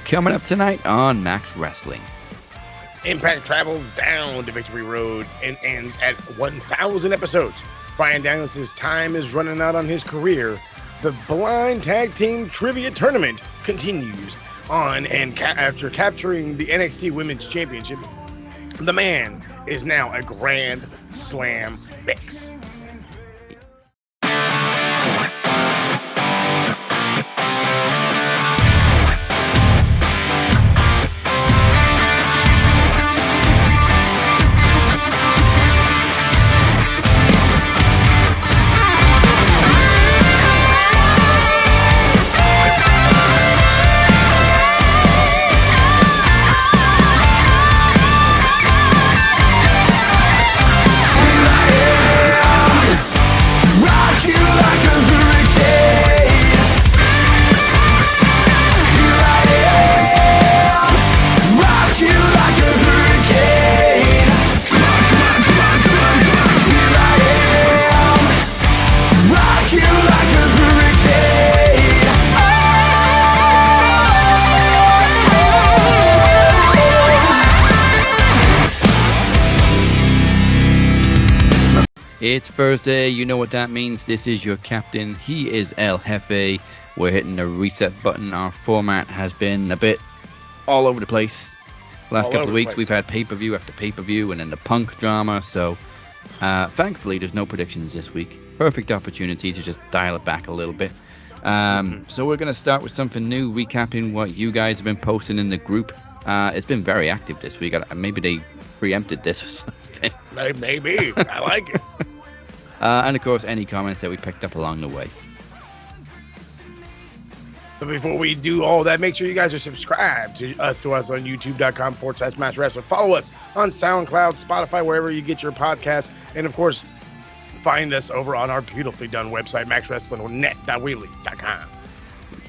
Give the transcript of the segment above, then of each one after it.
Coming up tonight on Max Wrestling. Impact travels down to Victory Road and ends at 1,000 episodes. Bryan Daniels' time is running out on his career. The Blind Tag Team Trivia Tournament continues on, and after capturing the NXT Women's Championship, the man is now a Grand Slam fix. It's Thursday, you know what that means. This is your captain. He is El Jefe. We're hitting the reset button. Our format has been a bit all over the place. Last couple of weeks, we've had pay-per-view after pay-per-view and then the Punk drama. So, thankfully, there's no predictions this week. Perfect opportunity to just dial it back a little bit. So we're going to start with something new, recapping what you guys have been posting in the group. It's been very active this week. Maybe they preempted this or something. Maybe. I like it. And of course, any comments that we picked up along the way. But before we do all that, make sure you guys are subscribed to us on youtube.com/Match Wrestling. Follow us on SoundCloud, Spotify, wherever you get your podcasts. And of course, find us over on our beautifully done website, maxwrestlingnet.weebly.com.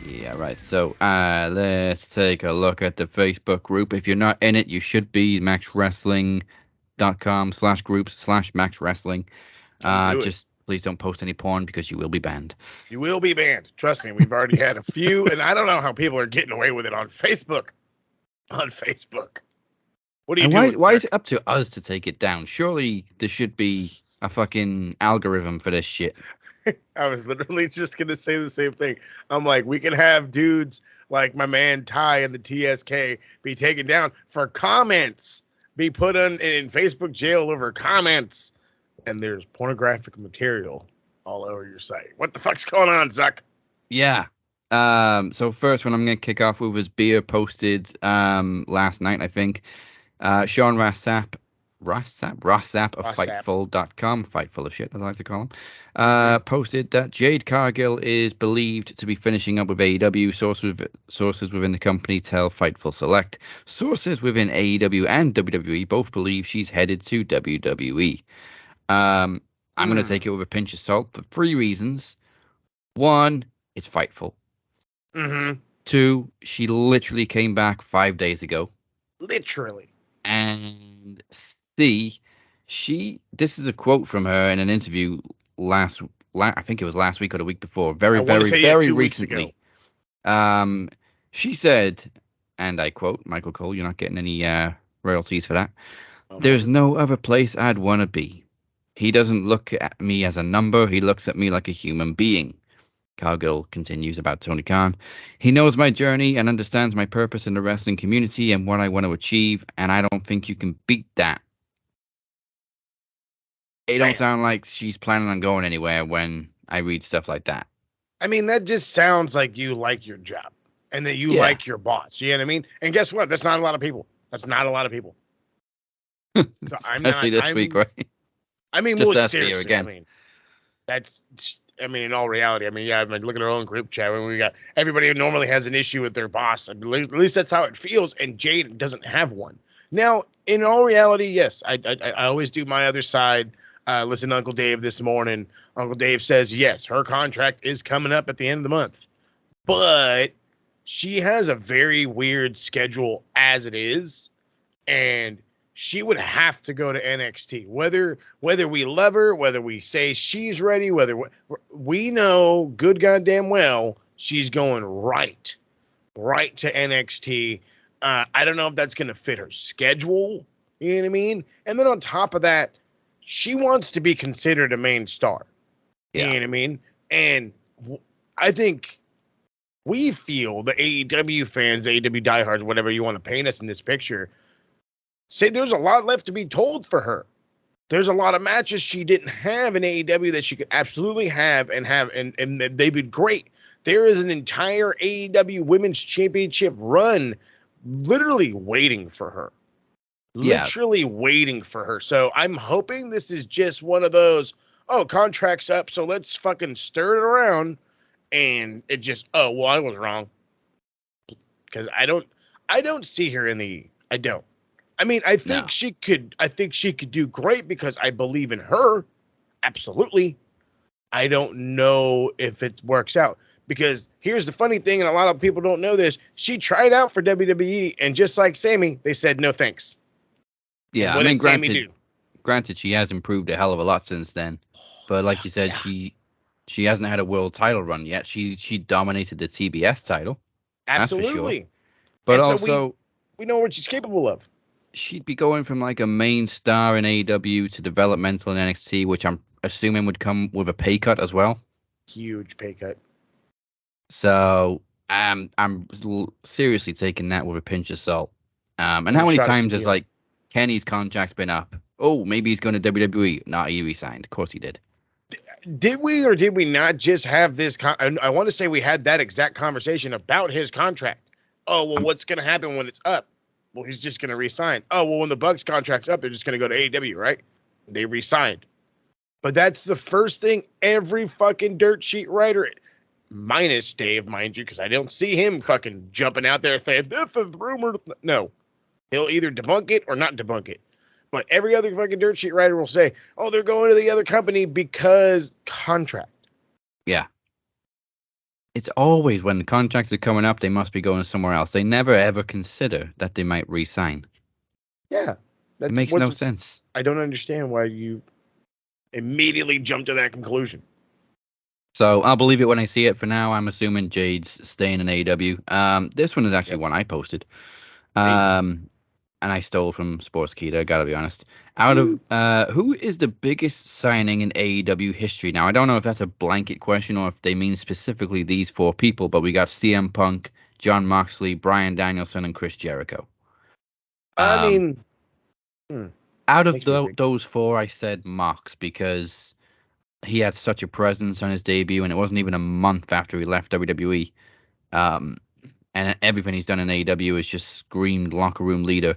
Yeah, right. So let's take a look at the Facebook group. If you're not in it, you should be. maxwrestling.com/groups/Max Wrestling. Just please don't post any porn because you will be banned. You will be banned. Trust me, we've already had a few, and I don't know how people are getting away with it on Facebook. On Facebook. What are you doing? Why is it up to us to take it down? Surely there should be a fucking algorithm for this shit. I was literally just going to say the same thing. I'm like, we can have dudes like my man Ty and the TSK be taken down for comments, be put in Facebook jail over comments, and there's pornographic material all over your site. What the fuck's going on, Zuck? Yeah. So first one I'm going to kick off with was Beer posted last night, I think. Sean Rossap of Fightful.com, Fightful of shit, as I like to call him, posted that Jade Cargill is believed to be finishing up with AEW. Sources within the company tell Fightful Select. Sources within AEW and WWE both believe she's headed to WWE. I'm going to take it with a pinch of salt for 3 reasons. 1, it's Fightful. 2, she literally came back 5 days ago. Literally. And C, this is a quote from her in an interview I think it was last week or the week before, very recently. She said, and I quote, Michael Cole, you're not getting any royalties for that. Okay. There's no other place I'd want to be. He doesn't look at me as a number. He looks at me like a human being. Cargill continues about Tony Khan. He knows my journey and understands my purpose in the wrestling community and what I want to achieve, and I don't think you can beat that. It don't sound like she's planning on going anywhere when I read stuff like that. I mean, that just sounds like you like your job and that you like your boss. You know what I mean? And guess what? That's not a lot of people. So Especially this week, right? I mean, just well, seriously, again. In all reality, look at our own group chat when we got everybody who normally has an issue with their boss. At least that's how it feels. And Jade doesn't have one. Now, in all reality, yes, I always do my other side. Listen to Uncle Dave this morning. Uncle Dave says, yes, her contract is coming up at the end of the month. But she has a very weird schedule as it is. And she would have to go to NXT. Whether we love her, whether we say she's ready, whether we know good goddamn well she's going right right to NXT. I don't know if that's going to fit her schedule. You know what I mean? And then on top of that, she wants to be considered a main star. You know what I mean? And I think we feel, the AEW fans, AEW diehards, whatever you want to paint us in this picture, say there's a lot left to be told for her. There's a lot of matches she didn't have in AEW that she could absolutely have, and they've been great. There is an entire AEW Women's Championship run literally waiting for her. Literally waiting for her. So I'm hoping this is just one of those, oh, contract's up, so let's fucking stir it around. And it just, oh, well, I was wrong. Because I don't see her in the, I don't. I mean, I think she could do great because I believe in her. Absolutely. I don't know if it works out, because here's the funny thing, and a lot of people don't know this. She tried out for WWE, and just like Sammy, they said no thanks. Yeah, I mean, granted, she has improved a hell of a lot since then. But like you said, she hasn't had a world title run yet. She dominated the TBS title. Absolutely. That's for sure. But and also, so we know what she's capable of. She'd be going from like a main star in AEW to developmental in NXT, which I'm assuming would come with a pay cut as well. Huge pay cut. So I'm seriously taking that with a pinch of salt. And how many times has like Kenny's contract's been up? Oh, maybe he's going to WWE. Not he resigned. Of course he did. Did we or did we not just have this? I want to say we had that exact conversation about his contract. Oh, well, what's going to happen when it's up? Well, he's just going to resign. Oh, well, when the Bucks contract's up, they're just going to go to AEW, right? They resigned. But that's the first thing every fucking dirt sheet writer, minus Dave, mind you, because I don't see him fucking jumping out there saying, this is rumor. No. He'll either debunk it or not debunk it. But every other fucking dirt sheet writer will say, oh, they're going to the other company because contract. Yeah. It's always when the contracts are coming up, they must be going somewhere else. They never, ever consider that they might re-sign. Yeah. It makes no sense. I don't understand why you immediately jump to that conclusion. So I'll believe it when I see it. For now, I'm assuming Jade's staying in AEW. This one is actually one I posted. And I stole from Sportskeeda, gotta be honest. Out of who is the biggest signing in AEW history? Now, I don't know if that's a blanket question or if they mean specifically these four people, but we got CM Punk, Jon Moxley, Bryan Danielson, and Chris Jericho. I mean, out of those four, I said Mox because he had such a presence on his debut, and it wasn't even a month after he left WWE. And everything he's done in AEW has just screamed locker room leader.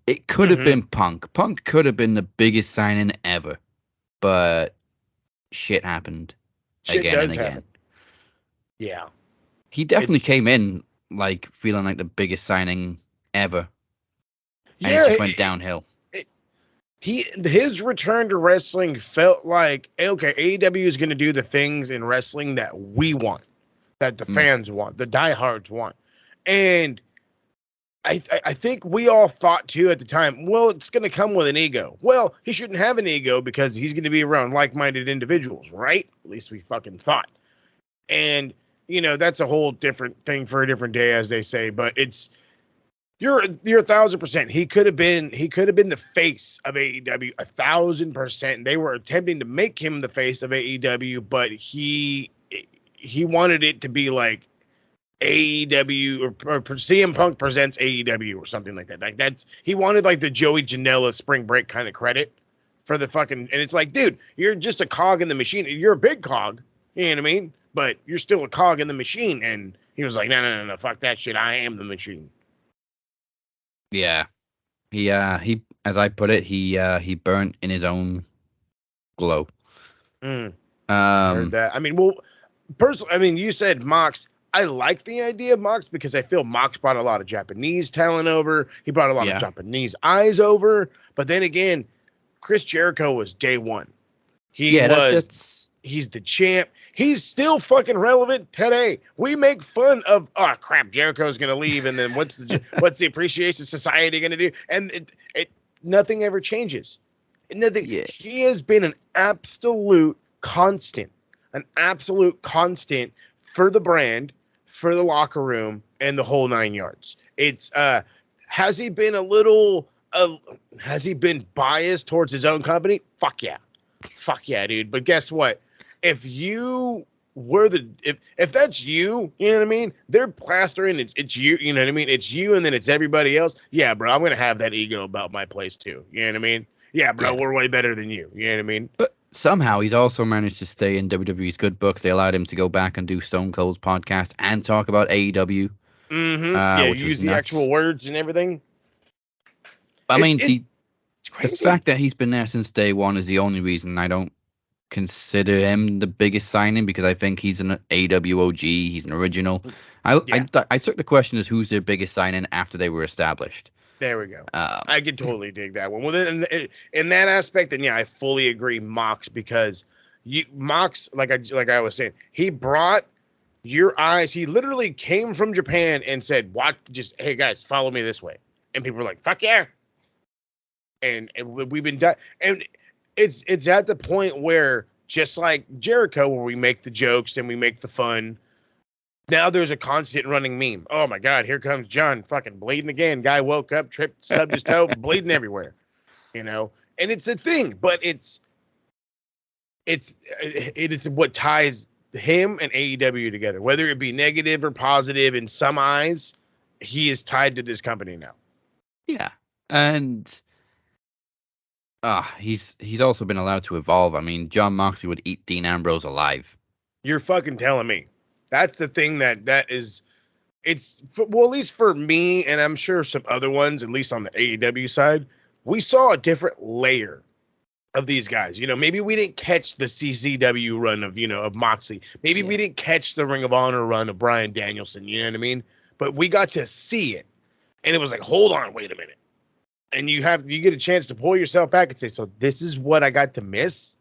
It could have been Punk. Punk could have been the biggest signing ever, but shit happened again and again. Happen. Yeah. He definitely came in like feeling like the biggest signing ever. And it just went downhill. His return to wrestling felt like, okay, AEW is going to do the things in wrestling that we want, that the fans want, the diehards want. And I think we all thought too at the time, well, it's going to come with an ego. Well, he shouldn't have an ego because he's going to be around like-minded individuals, right? At least we fucking thought. And, you know, that's a whole different thing for a different day, as they say. But you're 1,000%. He could have been the face of AEW 1,000%. They were attempting to make him the face of AEW, but he wanted it to be like AEW or CM Punk presents AEW or something like that. Like he wanted like the Joey Janela Spring Break kind of credit for the fucking, and it's like, dude, you're just a cog in the machine. You're a big cog, you know what I mean? But you're still a cog in the machine. And he was like, no, fuck that shit. I am the machine. Yeah, he as I put it, he burnt in his own glow. I heard that. I mean, well, personally, I mean, you said Mox. I like the idea of Mox because I feel Mox brought a lot of Japanese talent over. He brought a lot of Japanese eyes over. But then again, Chris Jericho was day one. He's the champ. He's still fucking relevant today. We make fun of, oh crap, Jericho's gonna leave, and then what's the Appreciation Society gonna do? And nothing ever changes. Nothing. Yeah. He has been an absolute constant for the brand, for the locker room, and the whole 9 yards. It's has he been has he been biased towards his own company? Fuck yeah, dude. But guess what? If you were if that's you, you know what I mean? They're plastering it's you, you know what I mean? It's you and then it's everybody else. Yeah, bro, I'm gonna have that ego about my place too. You know what I mean? Yeah, bro, we're way better than you. You know what I mean? But somehow he's also managed to stay in WWE's good books. They allowed him to go back and do Stone Cold's podcast and talk about AEW, Yeah, which you was use the actual words and everything. I mean, it's crazy. The fact that he's been there since day one is the only reason I don't consider him the biggest signing, because I think he's an AWOG. He's an original. I took the question as who's their biggest signing after they were established. There we go. I could totally dig that one. Well, then in that aspect, then yeah, I fully agree, Mox, because Mox, like I was saying, he brought your eyes. He literally came from Japan and said, "Watch, just hey guys, follow me this way," and people were like, "Fuck yeah!" And we've been done, and it's at the point where just like Jericho, where we make the jokes and we make the fun. Now there's a constant running meme. Oh my God, here comes John fucking bleeding again. Guy woke up, tripped, stubbed his toe, bleeding everywhere. You know, and it's a thing, but it is what ties him and AEW together, whether it be negative or positive. In some eyes, he is tied to this company now. Yeah, and he's also been allowed to evolve. I mean, John Moxley would eat Dean Ambrose alive. You're fucking telling me. That's the thing that is, well, at least for me, and I'm sure some other ones, at least on the AEW side, we saw a different layer of these guys. You know, maybe we didn't catch the CCW run of Moxley. Maybe we didn't catch the Ring of Honor run of Bryan Danielson. You know what I mean? But we got to see it. And it was like, hold on, wait a minute. And you get a chance to pull yourself back and say, so this is what I got to miss?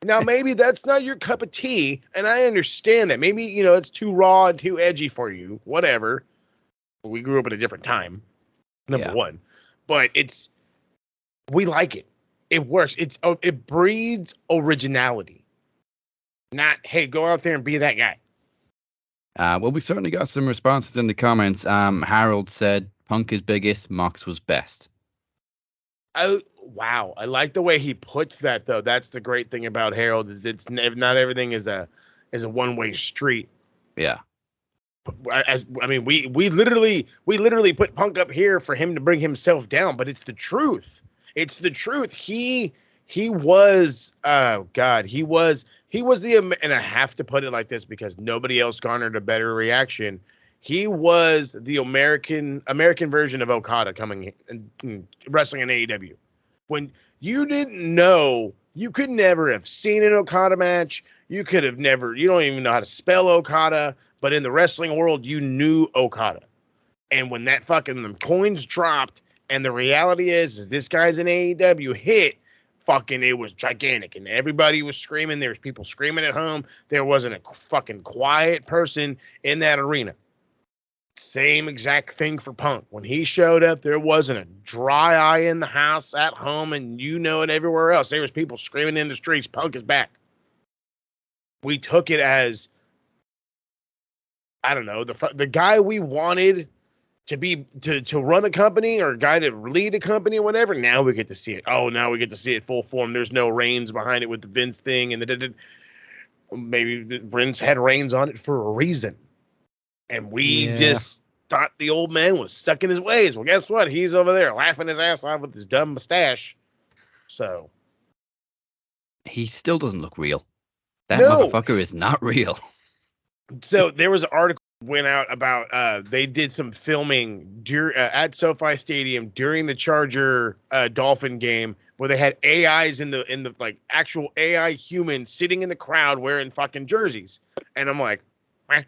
Now, maybe that's not your cup of tea, and I understand that. Maybe, it's too raw and too edgy for you, whatever. We grew up at a different time, number one. But we like it. It works. It breeds originality. Not, hey, go out there and be that guy. Well, we certainly got some responses in the comments. Harold said, Punk is biggest, Mox was best. Oh, wow. I like the way he puts that, though. That's the great thing about Harold, is it's not everything is a one-way street. Yeah. We literally put Punk up here for him to bring himself down, but it's the truth. It's the truth. He was, oh God, he was the, and I have to put it like this because nobody else garnered a better reaction. He was the American version of Okada coming and wrestling in AEW. When you didn't know, you could never have seen an Okada match. You don't even know how to spell Okada, but in the wrestling world, you knew Okada. And when that fucking them coins dropped, and the reality is this guy's an AEW hit, fucking it was gigantic. And everybody was screaming. There was people screaming at home. There wasn't a fucking quiet person in that arena. Same exact thing for Punk. When he showed up, there wasn't a dry eye in the house, at home, and it everywhere else. There was people screaming in the streets, Punk is back. We took it as, I don't know, the guy we wanted to run a company, or a guy to lead a company or whatever. Now we get to see it. Oh, now we get to see it full form. There's no reins behind it with the Vince thing, and maybe Vince had reins on it for a reason. And we just thought the old man was stuck in his ways. Well, guess what? He's over there laughing his ass off with his dumb mustache. So he still doesn't look real. That motherfucker is not real. So there was an article went out about they did some filming at SoFi Stadium during the Charger Dolphin game, where they had AIs in the like actual AI humans sitting in the crowd wearing fucking jerseys. And I'm like, eh.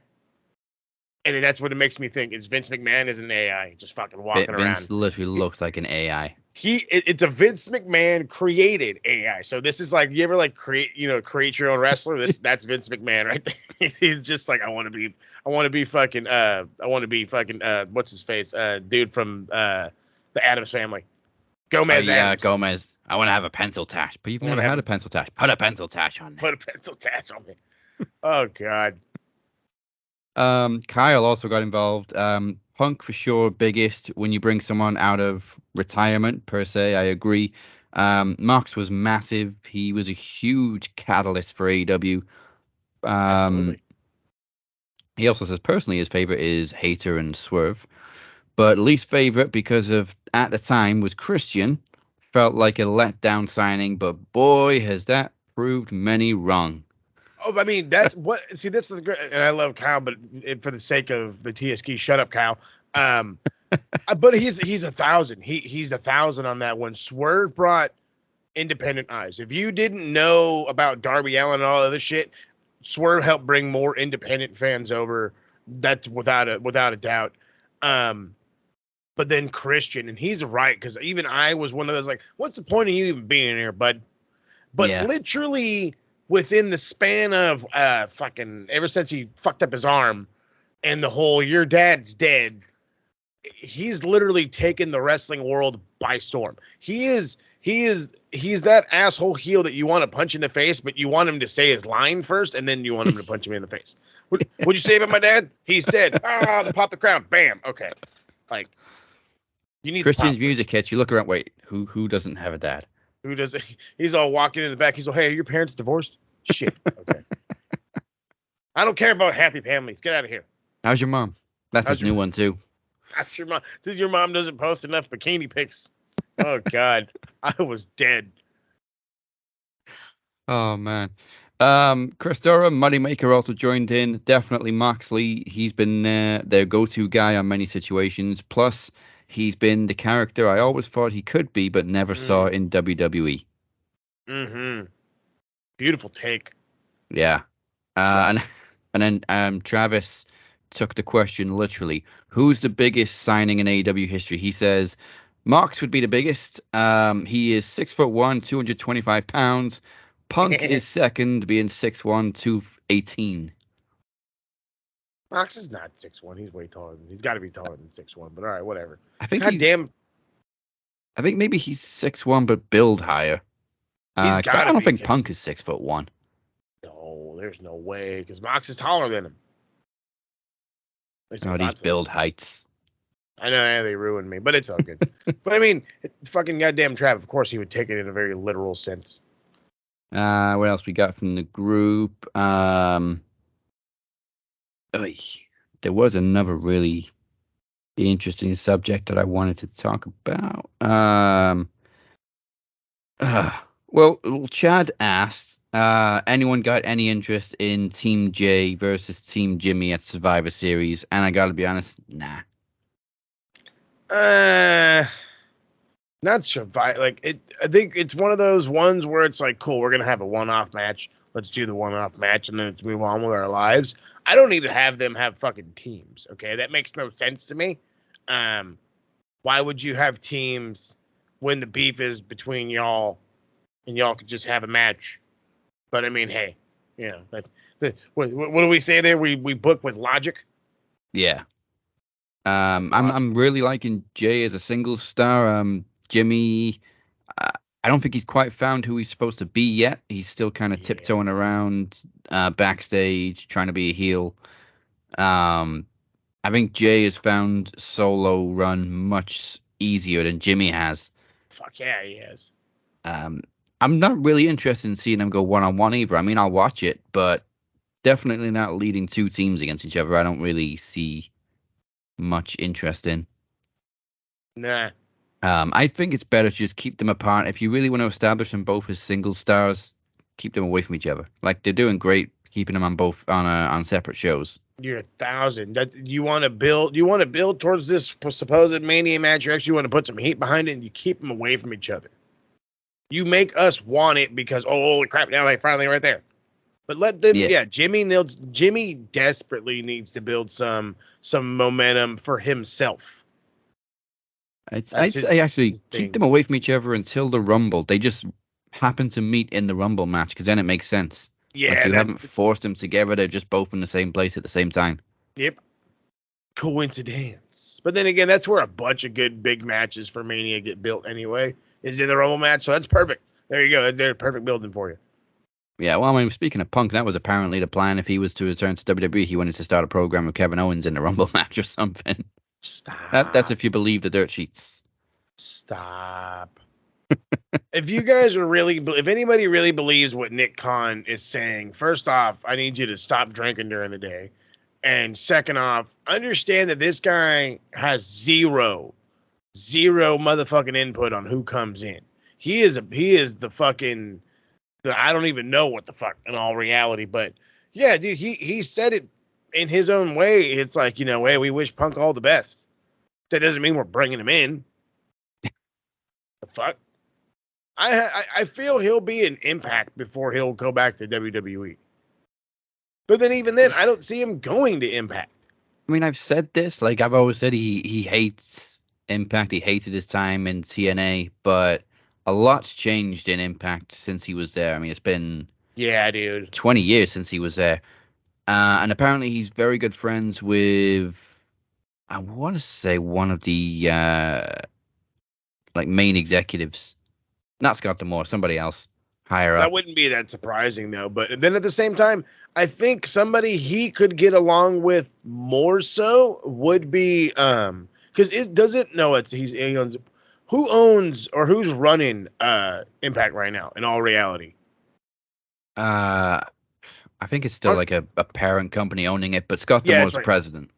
And that's what it makes me think is Vince McMahon is an AI just fucking walking around. Vince literally looks like an AI. It's a Vince McMahon created AI. So this is like, you ever like create your own wrestler? That's Vince McMahon right there. He's just like, I want to be fucking what's his face? Dude from the Addams Family. Gomez Addams. Gomez. I want to have a pencil tash. But you've never had a pencil tash. Put a pencil tash on me. Put a pencil tash on me. Oh God. Kyle also got involved. Punk for sure, biggest when you bring someone out of retirement per se. I agree. Mox was massive. He was a huge catalyst for AEW. Absolutely. He also says personally his favorite is Hater and Swerve, but least favorite because of at the time was Christian. Felt like a letdown signing, but boy has that proved many wrong. Oh, I mean, that's what. See, this is great, and I love Kyle, but for the sake of the TSK, shut up, Kyle. But he's 1,000. He's 1,000 on that one. Swerve brought independent eyes. If you didn't know about Darby Allin and all other shit, Swerve helped bring more independent fans over. That's without a doubt. But then Christian, and he's right, because even I was one of those like, what's the point of you even being here, bud? But Yeah. literally within the span of fucking ever since he fucked up his arm and the whole your dad's dead, he's literally taken the wrestling world by storm. He's that asshole heel that you want to punch in the face, but you want him to say his line first, and then you want him to punch him in the face. What'd you say about my dad? He's dead. They pop the crown. Bam. Okay. Like, you need Christian's music hits. You look around. Wait, who doesn't have a dad? Who does it? He's all walking in the back. He's all, hey, are your parents divorced? Shit. Okay. I don't care about happy families. Get out of here. How's your mom? That's his new one too. How's your mom? Since your mom doesn't post enough bikini pics. Oh God, I was dead. Oh man. Chris Durham, Moneymaker also joined in. Definitely Moxley. He's been their go-to guy on many situations. Plus, he's been the character I always thought he could be, but never saw in WWE. Mm-hmm. Beautiful take. Yeah. And then Travis took the question literally. Who's the biggest signing in AEW history? He says Mox would be the biggest. He is 6'1", 225 pounds. Punk is second, being 6'1", 218. Mox is not 6'1". He's way taller he's got to be taller than 6'1", but all right, whatever. I think God damn. I think maybe he's 6'1", but build higher. He's got to I don't think Punk is 6'1". No, there's no way, because Mox is taller than him. Oh, these build heights. I know they ruined me, but it's all good. But I mean, fucking goddamn Trav. Of course, he would take it in a very literal sense. What else we got from the group? There was another really interesting subject that I wanted to talk about. Well, Chad asked, anyone got any interest in Team J versus Team Jimmy at Survivor Series? And I gotta be honest, nah. Not Survivor. Like it, I think it's one of those ones where it's like, cool, we're gonna have a one-off match. Let's do the one-off match and then let's move on with our lives. I don't need to have them have fucking teams. Okay, that makes no sense to me. Why would you have teams when the beef is between y'all and y'all could just have a match? But I mean, hey, you know, what do we say there? We book with logic. Yeah. I'm really liking Jay as a singles star. Jimmy, I don't think he's quite found who he's supposed to be yet. He's still kind of tiptoeing around backstage, trying to be a heel. I think Jay has found solo run much easier than Jimmy has. Fuck yeah, he has. I'm not really interested in seeing them go one-on-one either. I mean, I'll watch it, but definitely not leading two teams against each other. I don't really see much interest in. Nah. I think it's better to just keep them apart. If you really want to establish them both as single stars, keep them away from each other. Like they're doing great keeping them on both on separate shows. You're 1,000. That you want to build. You want to build towards this supposed Mania match. You actually want to put some heat behind it, and you keep them away from each other. You make us want it because holy crap! Now they finally right there. But let them. Yeah, Jimmy desperately needs to build some momentum for himself. I'd say actually keep them away from each other until the Rumble. They just happen to meet in the Rumble match because then it makes sense. Yeah, like you haven't forced them together; they're just both in the same place at the same time. Yep, coincidence. But then again, that's where a bunch of good big matches for Mania get built anyway. Is in the Rumble match, so that's perfect. There you go. They're perfect building for you. Yeah, well, I mean, speaking of Punk, that was apparently the plan. If he was to return to WWE, he wanted to start a program with Kevin Owens in the Rumble match or something. That's Stop. if you believe the dirt sheets. Stop. If you guys are really, if anybody really believes what Nick Khan is saying, first off, I need you to stop drinking during the day. And second off, understand that this guy has zero motherfucking input on who comes in. He is the fucking, I don't even know what the fuck in all reality, but yeah, dude, he said it in his own way. It's like, hey, we wish Punk all the best. That doesn't mean we're bringing him in. The fuck? I feel he'll be an Impact before he'll go back to WWE. But then even then, I don't see him going to Impact. I mean, I've said this. Like, I've always said he hates Impact. He hated his time in TNA, but a lot's changed in Impact since he was there. I mean, it's been Yeah, dude. 20 years since he was there. And apparently he's very good friends with, I want to say, one of the like main executives. Not Scott D'Amore, somebody else higher That up. wouldn't be that surprising though. But then at the same time, I think somebody he could get along with more so would be because it doesn't know it's he owns, who owns or who's running Impact right now in all reality. I think it's still like a parent company owning it, but Scott Yeah, D'Amore's that's the right. president.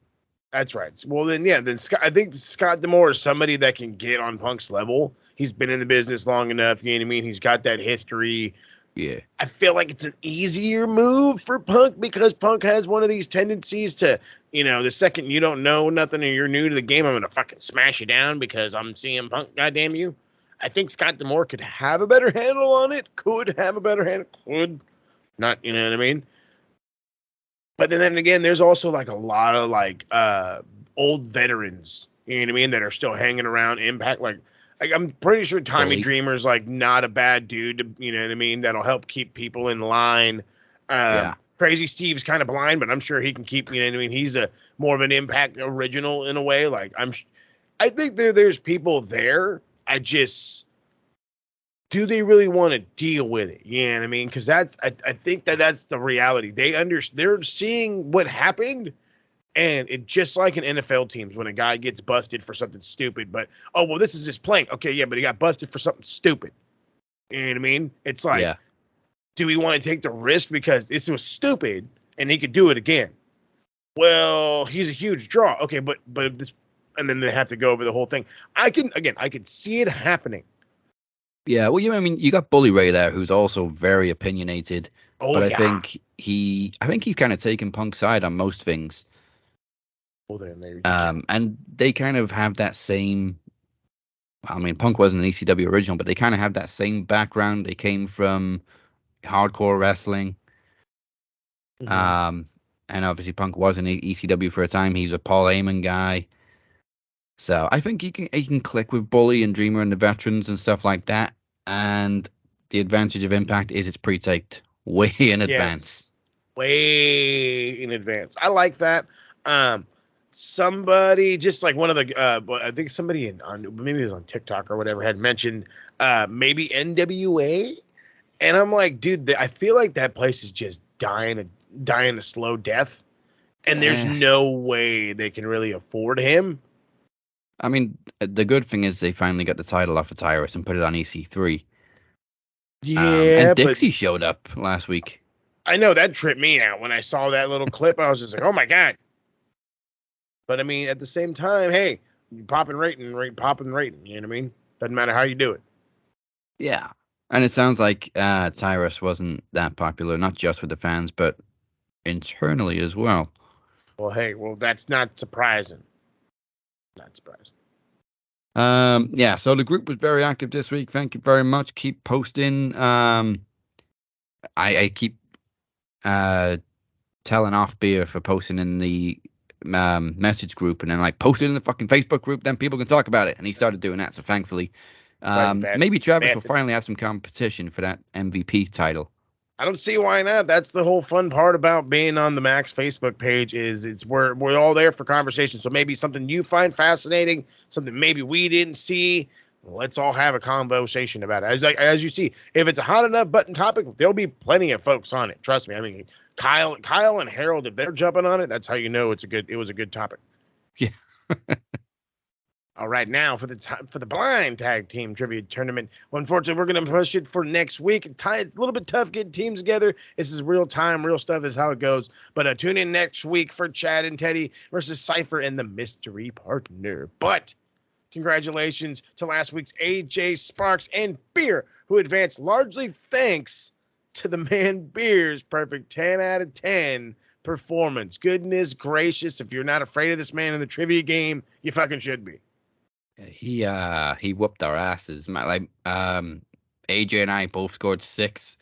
That's right. Well, then, yeah, then I think Scott D'Amore is somebody that can get on Punk's level. He's been in the business long enough. You know what I mean? He's got that history. Yeah. I feel like it's an easier move for Punk because Punk has one of these tendencies to, the second you don't know nothing and you're new to the game, I'm going to fucking smash you down because I'm CM Punk, goddamn you. I think Scott D'Amore could have a better handle on it. Could have a better handle. Could. Not, you know what I mean? But then again, there's also like a lot of like old veterans, you know what I mean, that are still hanging around Impact. Like I'm pretty sure Tommy Dreamer's like not a bad dude, you know what I mean, that'll help keep people in line. Yeah. Crazy Steve's kind of blind, but I'm sure he can keep, you know what I mean. He's a more of an Impact original in a way. Like I think there's people there. Do they really want to deal with it? You know what I mean? Because I think that's the reality. They're seeing what happened, and it just like in NFL teams when a guy gets busted for something stupid. But oh well, this is just playing. Okay, yeah, but he got busted for something stupid. You know what I mean? It's like, Yeah. do we want to take the risk because this was stupid and he could do it again? Well, he's a huge draw. Okay, but this, and then they have to go over the whole thing. I could see it happening. Yeah, well, I mean, you got Bully Ray there, who's also very opinionated, Oh but yeah. I think he's kind of taken Punk's side on most things. Well, then there you go. And they kind of have that same. I mean, Punk wasn't an ECW original, but they kind of have that same background. They came from hardcore wrestling. Mm-hmm. And obviously Punk was in ECW for a time. He's a Paul Heyman guy. So I think he can click with Bully and Dreamer and the veterans and stuff like that. And the advantage of Impact is it's pre-taped way in advance. Way in advance. I like that. Somebody just like one of the I think somebody maybe it was on TikTok or whatever had mentioned maybe NWA, and I'm like, dude, I feel like that place is just dying a slow death, and there's Eh, no way they can really afford him. I mean, the good thing is they finally got the title off of Tyrus and put it on EC3. Yeah, And but Dixie showed up last week. I know that tripped me out when I saw that little clip. I was just like, oh my god. But I mean, at the same time, hey, you popping rating. You know what I mean? Doesn't matter how you do it. Yeah. And it sounds like Tyrus wasn't that popular, not just with the fans, but internally as well. Well, hey, that's not surprising. Not surprising. Yeah, so the group was very active this week. Thank you very much. Keep posting. I keep telling off Beer for posting in the message group and then like post it in the fucking Facebook group, then people can talk about it. And he started doing that, so thankfully. Right, bad. Maybe Travis will Bad. finally have some competition for that MVP title. I don't see why not. That's the whole fun part about being on the Max Facebook page is we're all there for conversation. So maybe something you find fascinating, something maybe we didn't see. Let's all have a conversation about it. As you see, if it's a hot enough button topic, there'll be plenty of folks on it. Trust me. I mean, Kyle and Harold, if they're jumping on it, that's how you know it was a good topic. Yeah. All right, now for the blind tag team trivia tournament. Well, unfortunately, we're going to push it for next week. It's a little bit tough getting teams together. This is real time, real stuff. Is how it goes. But tune in next week for Chad and Teddy versus Cypher and the Mystery Partner. But congratulations to last week's AJ Sparks and Beer, who advanced largely thanks to the man Beer's perfect 10 out of 10 performance. Goodness gracious, if you're not afraid of this man in the trivia game, you fucking should be. He whooped our asses. Like AJ and I both scored 6.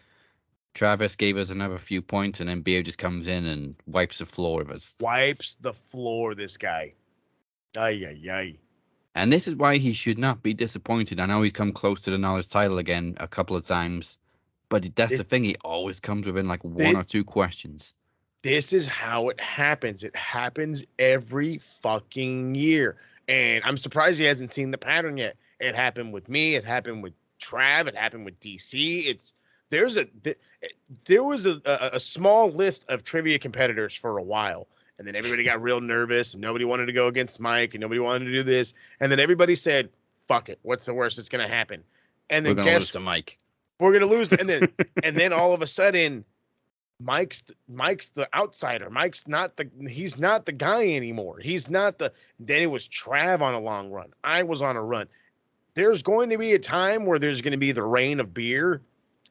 Travis gave us another few points, and then Beer just comes in and wipes the floor of us. Wipes the floor, this guy. Ay, ay, ay. And this is why he should not be disappointed. I know he's come close to the knowledge title again a couple of times, but that's the thing. He always comes within like 1 or 2 questions. This is how it happens. It happens every fucking year. And I'm surprised he hasn't seen the pattern yet. It happened with me. It happened with Trav. It happened with DC. There was a small list of trivia competitors for a while. And then everybody got real nervous. And nobody wanted to go against Mike. And nobody wanted to do this. And then everybody said, fuck it. What's the worst that's going to happen? And then we're going to lose to Mike. We're going to lose. And then all of a sudden, Mike's the outsider. He's not the guy anymore. Then it was Trav on a long run. I was on a run. There's going to be a time where there's going to be the reign of Beer,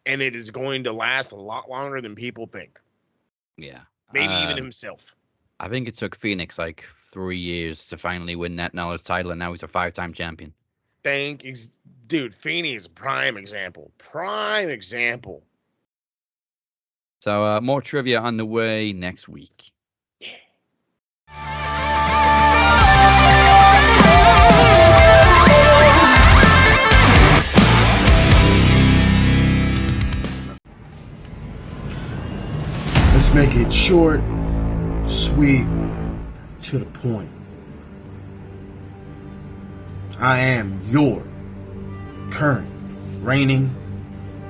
and it is going to last a lot longer than people think. Yeah. Maybe even himself. I think it took Phoenix like 3 years to finally win that knowledge title, and now he's a 5-time champion. Dude, Phoenix is a prime example. Prime example. So more trivia on the way next week. Yeah. Let's make it short, sweet, to the point. I am your current reigning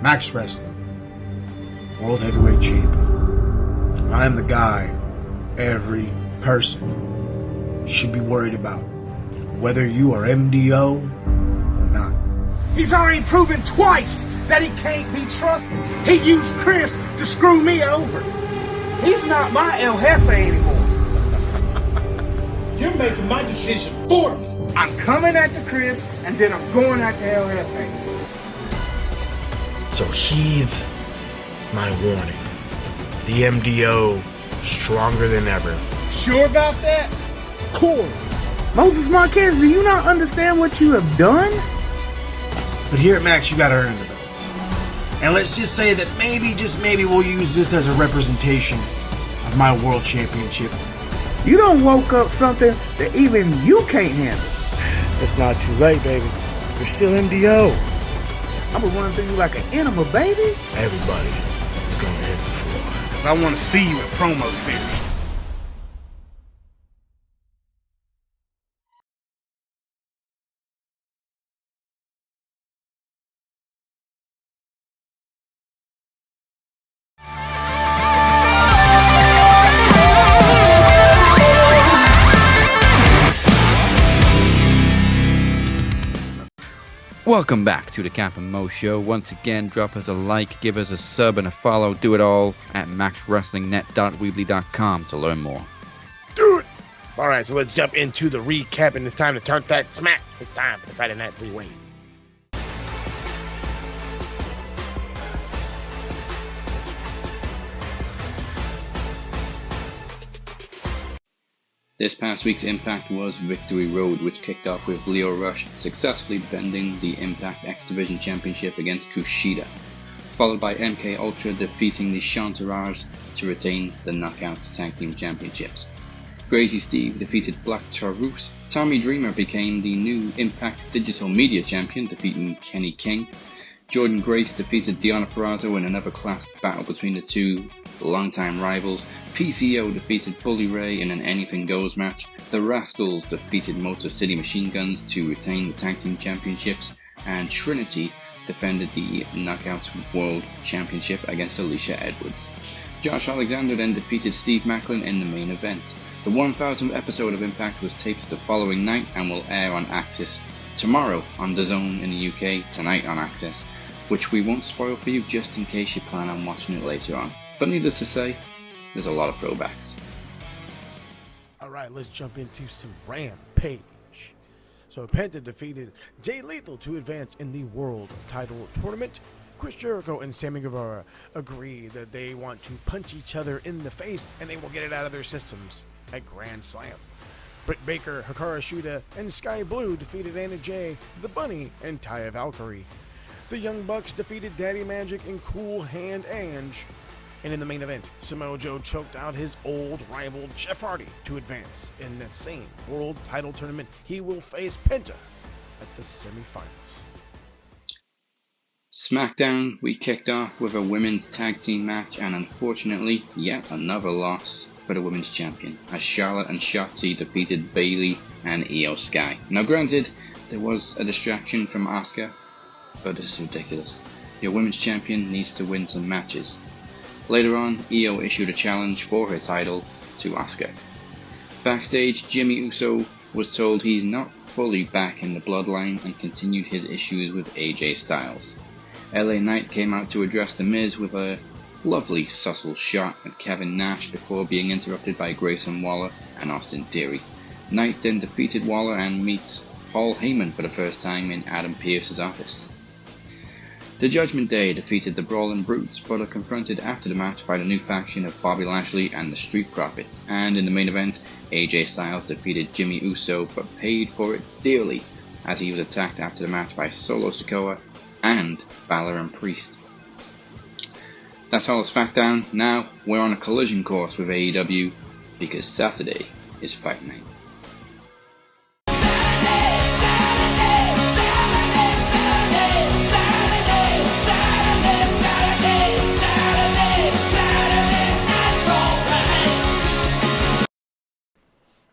Max Wrestling World Heavyweight Champion. I am the guy every person should be worried about, whether you are MDO or not. He's already proven twice that he can't be trusted. He used Chris to screw me over. He's not my El Jefe anymore. You're making my decision for me. I'm coming after Chris, and then I'm going after El Jefe. So heed my warning. The MDO stronger than ever. Sure about that? Cool. Moses Marquez, do you not understand what you have done? But here at Max, you gotta earn the belts. And let's just say that maybe, just maybe, we'll use this as a representation of my world championship. You don't woke up something that even you can't handle. It's not too late, baby. You're still MDO. I'm gonna run through you like an animal, baby. Everybody is gonna hit the floor. Because I want to see you in promo series. Welcome back to the Cap and Mo Show. Once again, drop us a like, give us a sub and a follow. Do it all at maxwrestlingnet.weebly.com to learn more. Do it! All right, so let's jump into the recap, and it's time to turn that smack. It's time for the Friday Night 3-Way. This past week's Impact was Victory Road, which kicked off with Leo Rush successfully defending the Impact X Division Championship against Kushida, followed by MK Ultra defeating the Chantarage to retain the Knockouts Tag Team Championships. Crazy Steve defeated Black Taurus. Tommy Dreamer became the new Impact Digital Media Champion, defeating Kenny King. Jordan Grace defeated Deonna Purrazzo in another classic battle between the two longtime rivals. PCO defeated Bully Ray in an Anything Goes match. The Rascals defeated Motor City Machine Guns to retain the Tag Team Championships. and Trinity defended the Knockouts World Championship against Alicia Edwards. Josh Alexander then defeated Steve Macklin in the main event. The 1000th episode of Impact was taped the following night and will air on Axis tomorrow on DAZN in the UK, tonight on Axis, which we won't spoil for you just in case you plan on watching it later on. But needless to say, there's a lot of throwbacks. Alright, let's jump into some Rampage. So Penta defeated Jay Lethal to advance in the World Title Tournament. Chris Jericho and Sammy Guevara agree that they want to punch each other in the face and they will get it out of their systems at Grand Slam. Britt Baker, Hikaru Shida, and Sky Blue defeated Anna Jay, The Bunny, and Taya Valkyrie. The Young Bucks defeated Daddy Magic and Cool Hand Ange. And in the main event, Samoa Joe choked out his old rival Jeff Hardy to advance in that same World Title Tournament. He will face Penta at the semifinals. SmackDown, we kicked off with a women's tag team match and unfortunately yet another loss for the women's champion as Charlotte and Shotzi defeated Bayley and Io Sky. Now granted, there was a distraction from Asuka, but this is ridiculous. Your women's champion needs to win some matches. Later on, Io issued a challenge for her title to Asuka. Backstage, Jimmy Uso was told he's not fully back in the bloodline and continued his issues with AJ Styles. LA Knight came out to address The Miz with a lovely subtle shot at Kevin Nash before being interrupted by Grayson Waller and Austin Theory. Knight then defeated Waller and meets Paul Heyman for the first time in Adam Pearce's office. The Judgment Day defeated the Brawling Brutes, but are confronted after the match by the new faction of Bobby Lashley and the Street Profits, and in the main event, AJ Styles defeated Jimmy Uso but paid for it dearly as he was attacked after the match by Solo Sikoa and Balor and Priest. That's all of SmackDown. Now we're on a collision course with AEW because Saturday is Fight Night.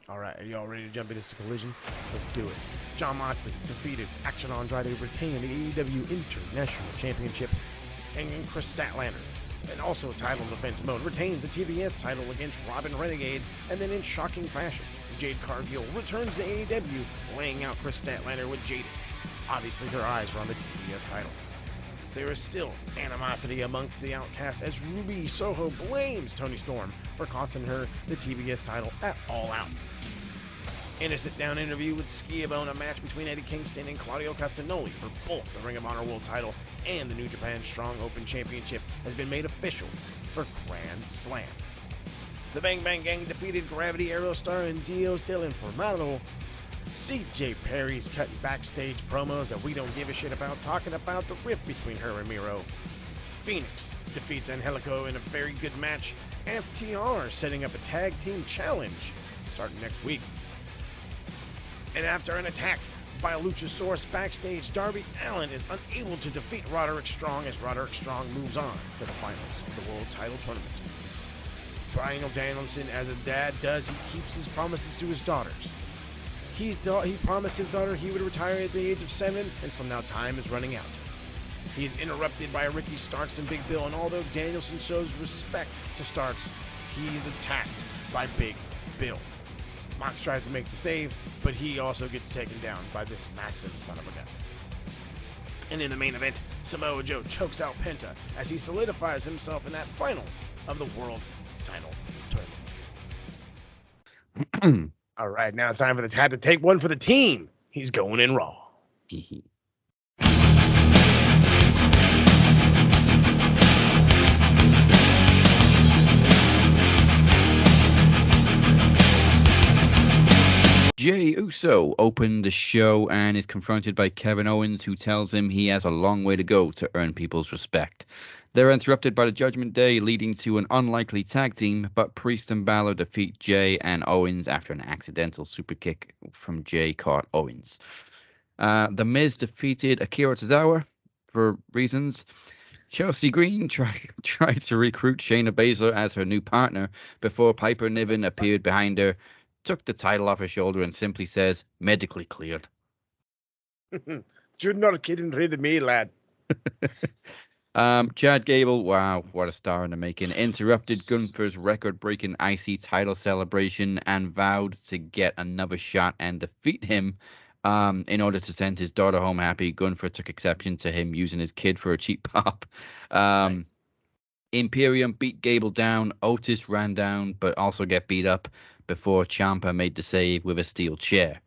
Alright, are y'all ready to jump into this collision? Let's do it. Jon Moxley defeated Action Andrade, retaining the AEW International Championship, and Chris Statlander, and also title defense mode, retains the TBS title against Robin Renegade, and then in shocking fashion, Jade Cargill returns to AEW, laying out Chris Statlander with Jade. Obviously, their eyes were on the TBS title. There is still animosity amongst the Outcasts as Ruby Soho blames Toni Storm for costing her the TBS title at All Out. In a sit-down interview with Skiabone, a match between Eddie Kingston and Claudio Castagnoli for both the Ring of Honor World title and the New Japan Strong Open Championship has been made official for Grand Slam. The Bang Bang Gang defeated Gravity Aerostar and Dios del Informado. CJ Perry's cutting backstage promos that we don't give a shit about, talking about the rift between her and Miro. Phoenix defeats Angelico in a very good match. FTR setting up a tag team challenge starting next week. And after an attack by a Luchasaurus backstage, Darby Allin is unable to defeat Roderick Strong as Roderick Strong moves on to the finals of the World Title Tournament. Bryan Danielson, as a dad does, he keeps his promises to his daughters. He promised his daughter he would retire at the age of 7, and so now time is running out. He is interrupted by Ricky Starks and Big Bill, and although Danielson shows respect to Starks, he's attacked by Big Bill. Mox tries to make the save, but he also gets taken down by this massive son of a gun. And in the main event, Samoa Joe chokes out Penta as he solidifies himself in that final of the World Title Tournament. All right, now it's time for the Tab to take one for the team. He's going in Raw. Jey Uso opened the show and is confronted by Kevin Owens, who tells him he has a long way to go to earn people's respect. They're interrupted by the Judgment Day, leading to an unlikely tag team, but Priest and Balor defeat Jey and Owens after an accidental super kick from Jey caught Owens. The Miz defeated Akira Tozawa for reasons. Chelsea Green tried to recruit Shayna Baszler as her new partner before Piper Niven appeared behind her, took the title off her shoulder, and simply says, medically cleared. You're not kidding rid of me, lad. Chad Gable, wow, what a star in the making, interrupted Gunther's record-breaking IC title celebration and vowed to get another shot and defeat him. In order to send his daughter home happy, Gunther took exception to him using his kid for a cheap pop. Nice. Imperium beat Gable down. Otis ran down, but also get beat up before Ciampa made the save with a steel chair.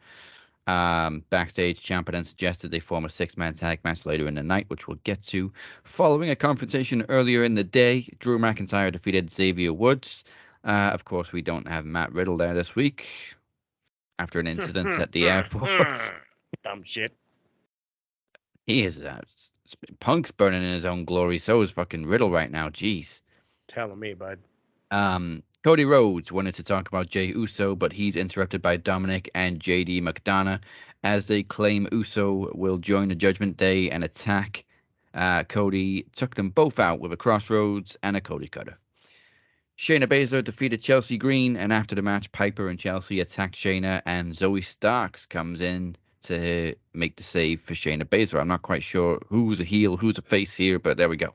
Backstage, Ciampa then suggested they form a 6-man tag match later in the night, which we'll get to. Following a confrontation earlier in the day, Drew McIntyre defeated Xavier Woods. Of course, we don't have Matt Riddle there this week after an incident at the airport. Dumb shit. He is Punk's burning in his own glory. So is fucking Riddle right now. Jeez. Telling me, bud. Cody Rhodes wanted to talk about Jey Uso, but he's interrupted by Dominic and JD McDonough as they claim Uso will join the Judgment Day and attack. Cody took them both out with a crossroads and a Cody cutter. Shayna Baszler defeated Chelsea Green, and after the match, Piper and Chelsea attacked Shayna, and Zoe Starks comes in to make the save for Shayna Baszler. I'm not quite sure who's a heel, who's a face here, but there we go.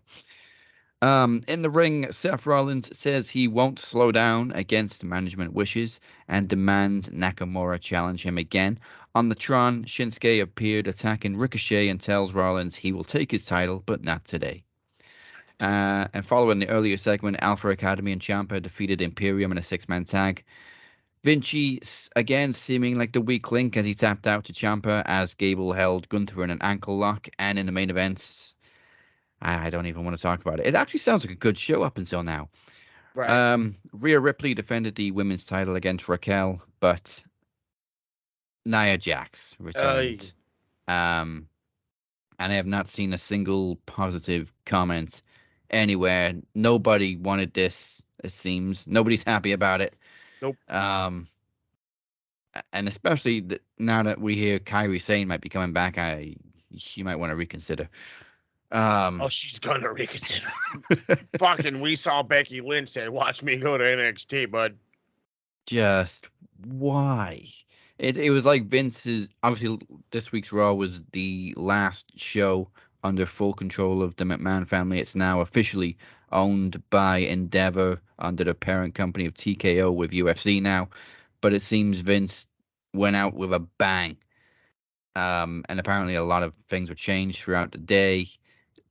In the ring, Seth Rollins says he won't slow down against management wishes and demands Nakamura challenge him again. On the Tron, Shinsuke appeared attacking Ricochet and tells Rollins he will take his title, but not today. And following the earlier segment, Alpha Academy and Ciampa defeated Imperium in a 6-man tag. Vinci, again, seeming like the weak link as he tapped out to Ciampa as Gable held Gunther in an ankle lock. And in the main events, I don't even want to talk about it. It actually sounds like a good show up until now. Right. Rhea Ripley defended the women's title against Raquel, but Nia Jax returned. And I have not seen a single positive comment anywhere. Nobody wanted this, it seems. Nobody's happy about it. Nope. And especially now that we hear Kairi Sane might be coming back, she might want to reconsider. She's gonna reconsider. Fucking, we saw Becky Lynch say, "Watch me go to NXT," bud. Just why? It was like Vince's. Obviously, this week's Raw was the last show under full control of the McMahon family. It's now officially owned by Endeavor under the parent company of TKO with UFC now. But it seems Vince went out with a bang. And apparently a lot of things were changed throughout the day.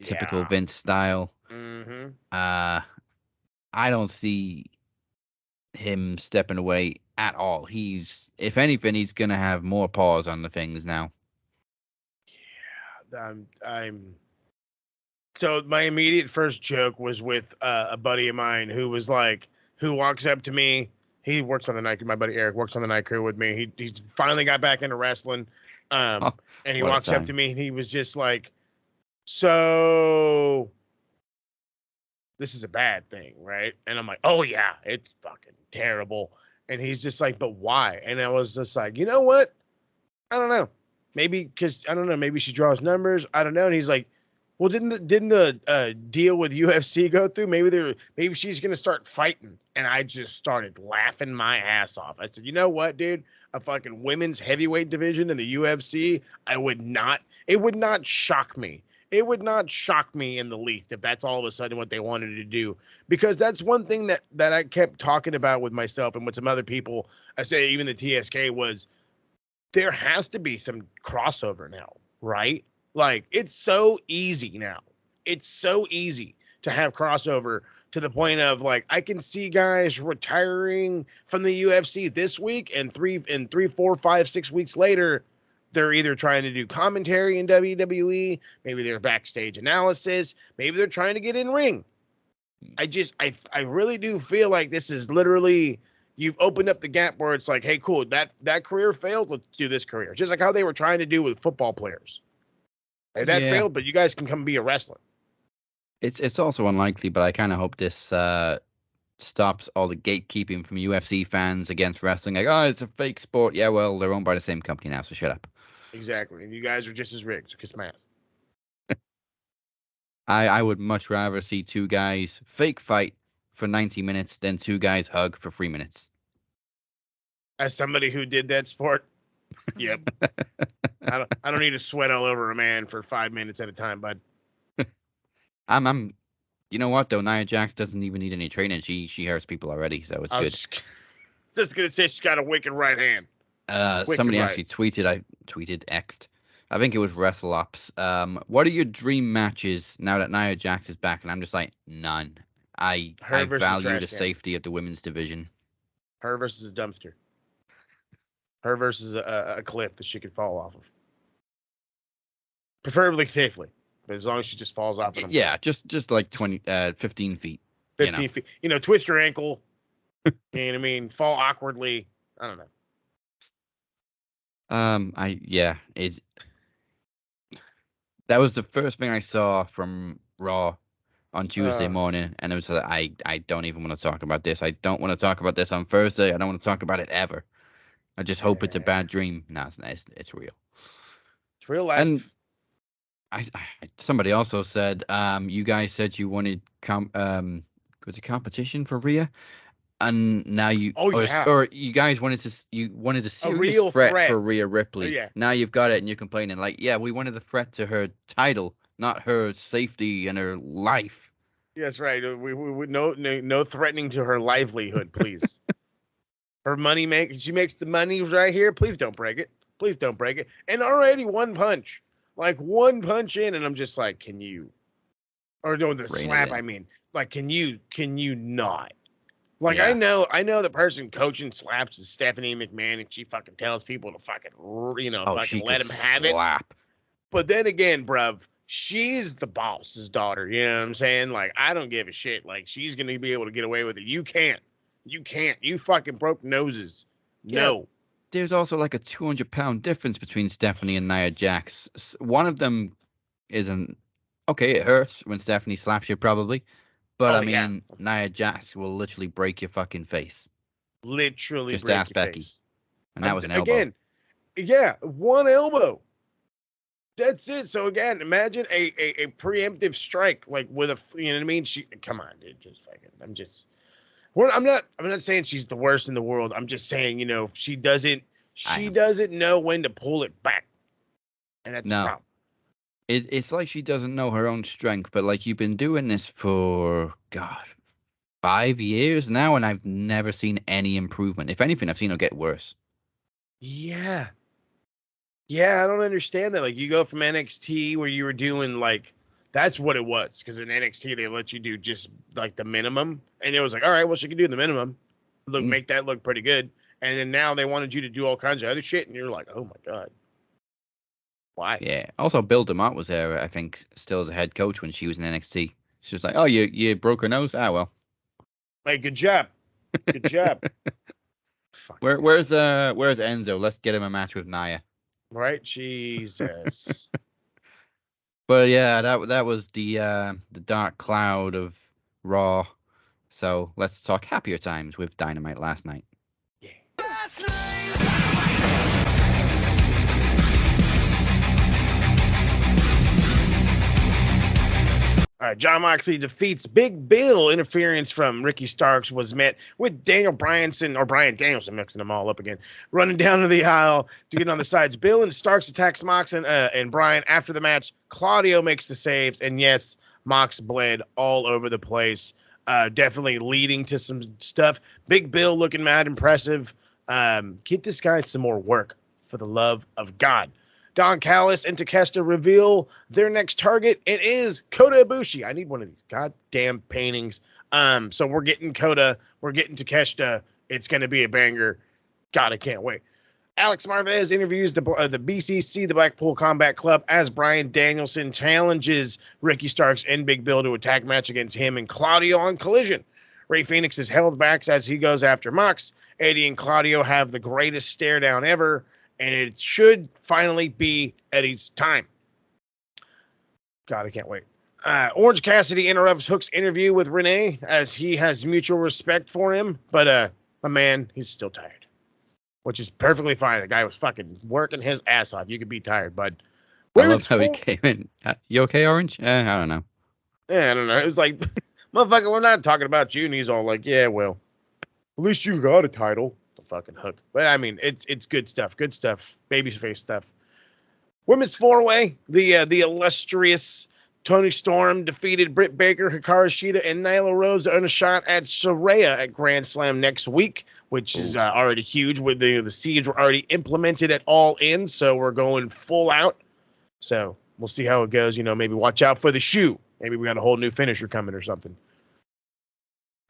Typical Vince style. Mm-hmm. I don't see him stepping away at all. If anything, he's gonna have more paws on the things now. Yeah, So my immediate first joke was with a buddy of mine who walks up to me. He works on the night. My buddy Eric works on the night crew with me. He's finally got back into wrestling. And he walks up to me and he was just like, "So this is a bad thing, right?" And I'm like, "Oh yeah, it's fucking terrible." And he's just like, "But why?" And I was just like, "You know what? I don't know. Maybe because I don't know. Maybe she draws numbers. I don't know." And he's like, "Well, didn't the deal with UFC go through? Maybe she's gonna start fighting." And I just started laughing my ass off. I said, "You know what, dude? A fucking women's heavyweight division in the UFC. It would not shock me. It would not shock me in the least if that's all of a sudden what they wanted to do, because that's one thing that I kept talking about with myself and with some other people. I say even the TSK was there has to be some crossover now, right? Like it's so easy now. It's so easy to have crossover to the point of like I can see guys retiring from the UFC this week and 3, 4, 5, 6 weeks later. They're either trying to do commentary in WWE, maybe they're backstage analysis, maybe they're trying to get in ring. I really do feel like this is literally you've opened up the gap where it's like, hey, cool, that career failed, let's do this career. Just like how they were trying to do with football players. Hey, that failed, but you guys can come be a wrestler. It's also unlikely, but I kind of hope this stops all the gatekeeping from UFC fans against wrestling. Like, oh, it's a fake sport. Yeah, well, they're owned by the same company now, so shut up. Exactly. And you guys are just as rigged. Kiss my ass. I would much rather see two guys fake fight for 90 minutes than two guys hug for 3 minutes. As somebody who did that sport, Yep. I don't need to sweat all over a man for 5 minutes at a time, bud. I'm. You know what though? Nia Jax doesn't even need any training. She hurts people already, so it's good. Just gonna say she's got a wicked right hand. Somebody actually tweeted. I tweeted X'd. I think it was WrestleOps. What are your dream matches now that Nia Jax is back? And I'm just like, none. I value the safety of the women's division. Her versus a dumpster. Her versus a cliff that she could fall off of. Preferably safely, but as long as she just falls off. Yeah, just like 15 feet. 15 feet. Twist your ankle. You know what I mean? Fall awkwardly. I don't know. That was the first thing I saw from Raw on Tuesday morning, and it was like, I don't even want to talk about this. I don't want to talk about this on Thursday. I don't want to talk about it ever. I just hope it's a bad dream. No, it's real. It's real life. And somebody also said, you guys said you wanted was it competition for Rhea, and now you or you guys wanted a serious threat for Rhea Ripley. Now you've got it, and you're complaining like, yeah, we wanted a threat to her title, not her safety and her life. That's right. We no threatening to her livelihood, please. Her money she makes the money right here. Please don't break it. Please don't break it. And already one punch in, and I'm just like, can you? Or no, the slap. I mean, like, can you not? Like, yeah. I know the person coaching slaps is Stephanie McMahon, and she fucking tells people to fucking, fucking let him have it. But then again, bruv, she's the boss's daughter. You know what I'm saying? Like, I don't give a shit. Like, she's going to be able to get away with it. You can't. You fucking broke noses. No. Yeah. There's also like a 200-pound difference between Stephanie and Nia Jax. One of them isn't... Okay, it hurts when Stephanie slaps you, probably. But, Nia Jax will literally break your fucking face. Literally just break ask your Becky. Face. And that was an elbow. Again, yeah, one elbow. That's it. So, again, imagine a preemptive strike, like with a... You know what I mean? Come on, dude. Just fucking... I'm not saying she's the worst in the world. I'm just saying, she doesn't know when to pull it back. And that's a problem. It's like she doesn't know her own strength, but like, you've been doing this for, God, 5 years now, and I've never seen any improvement. If anything, I've seen her get worse. Yeah. Yeah, I don't understand that. Like, you go from NXT where you were doing like, that's what it was. Because in NXT, they let you do just like the minimum. And it was like, all right, well, she can do the minimum. Make that look pretty good. And then now they wanted you to do all kinds of other shit. And you're like, oh my God. Why? Yeah. Also, Bill DeMott was there, I think, still as a head coach when she was in NXT. She was like, oh, you broke her nose? Ah, well. Hey, good job. Good job. Where's Enzo? Let's get him a match with Nia. Right? Jesus. But yeah, that was the dark cloud of Raw. So let's talk happier times with Dynamite last night. Yeah. All right, John Moxley defeats Big Bill. Interference from Ricky Starks was met with Brian Danielson, mixing them all up again, running down to the aisle to get on the sides. Bill and Starks attacks Mox and Brian after the match. Claudio makes the saves, and yes, Mox bled all over the place, definitely leading to some stuff. Big Bill looking mad impressive. Get this guy some more work, for the love of God. Don Callis and Takeshita reveal their next target. It is Kota Ibushi. I need one of these goddamn paintings. So we're getting Kota. We're getting Takeshita. It's going to be a banger. God, I can't wait. Alex Marvez interviews the BCC, the Blackpool Combat Club, as Bryan Danielson challenges Ricky Starks and Big Bill to a tag match against him and Claudio on Collision. Ray Phoenix is held back as he goes after Mox. Eddie and Claudio have the greatest stare down ever, and it should finally be Eddie's time. God, I can't wait. Orange Cassidy interrupts Hook's interview with Renee as he has mutual respect for him, but my man, he's still tired, which is perfectly fine. The guy was fucking working his ass off. You could be tired, bud. I love how he came in. You okay, Orange? I don't know. Yeah, I don't know. It was like, motherfucker, we're not talking about you. And he's all like, yeah, well, at least you got a title. The fucking hook. But I mean, it's good stuff. Good stuff. Babyface stuff. Women's 4-way. The illustrious Toni Storm defeated Britt Baker, Hikaru Shida, and Nyla Rose to earn a shot at Saraya at Grand Slam next week, which is already huge. With the seeds were already implemented at All In, so we're going full out. So we'll see how it goes. Maybe watch out for the shoe. Maybe we got a whole new finisher coming or something.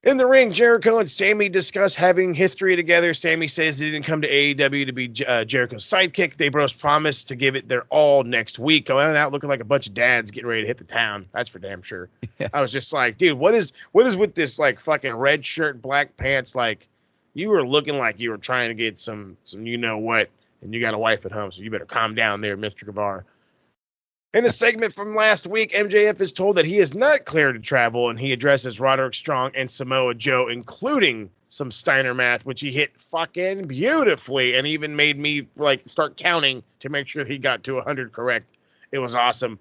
In the ring, Jericho and Sammy discuss having history together. Sammy says he didn't come to AEW to be Jericho's sidekick. They both promised to give it their all next week. Going out looking like a bunch of dads getting ready to hit the town. That's for damn sure. Yeah. I was just like, dude, what is with this like fucking red shirt, black pants? Like, you were looking like you were trying to get some you know what, and you got a wife at home, so you better calm down there, Mr. Guevara. In a segment from last week, MJF is told that he is not cleared to travel, and he addresses Roderick Strong and Samoa Joe, including some Steiner math, which he hit fucking beautifully, and even made me like start counting to make sure he got to 100 correct. It was awesome.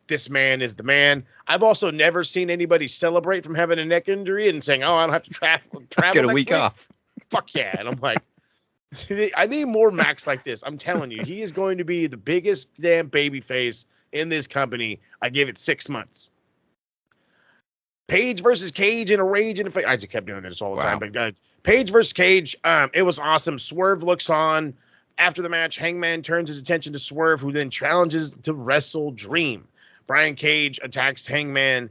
This man is the man. I've also never seen anybody celebrate from having a neck injury and saying, "Oh, I don't have to travel get a week off." Fuck yeah! And I'm like, I need more Max like this. I'm telling you, he is going to be the biggest damn baby face in this company. I give it 6 months. Page versus Cage in a rage and I just kept doing this all the time. But Page versus Cage, it was awesome. Swerve looks on. After the match, Hangman turns his attention to Swerve, who then challenges to wrestle Dream. Brian Cage attacks Hangman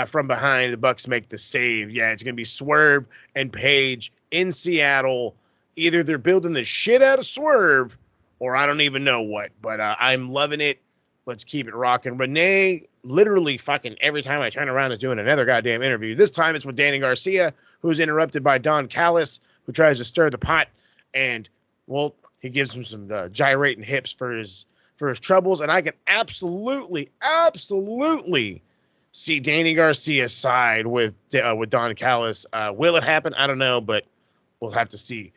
from behind. The Bucks make the save. Yeah, it's going to be Swerve and Page in Seattle. Either they're building the shit out of Swerve, or I don't even know what. But I'm loving it. Let's keep it rocking. Renee, literally fucking every time I turn around, is doing another goddamn interview. This time it's with Danny Garcia, who's interrupted by Don Callis, who tries to stir the pot. And, well, he gives him some gyrating hips for his troubles. And I can absolutely see Danny Garcia's side with Don Callis. Will it happen? I don't know, but we'll have to see.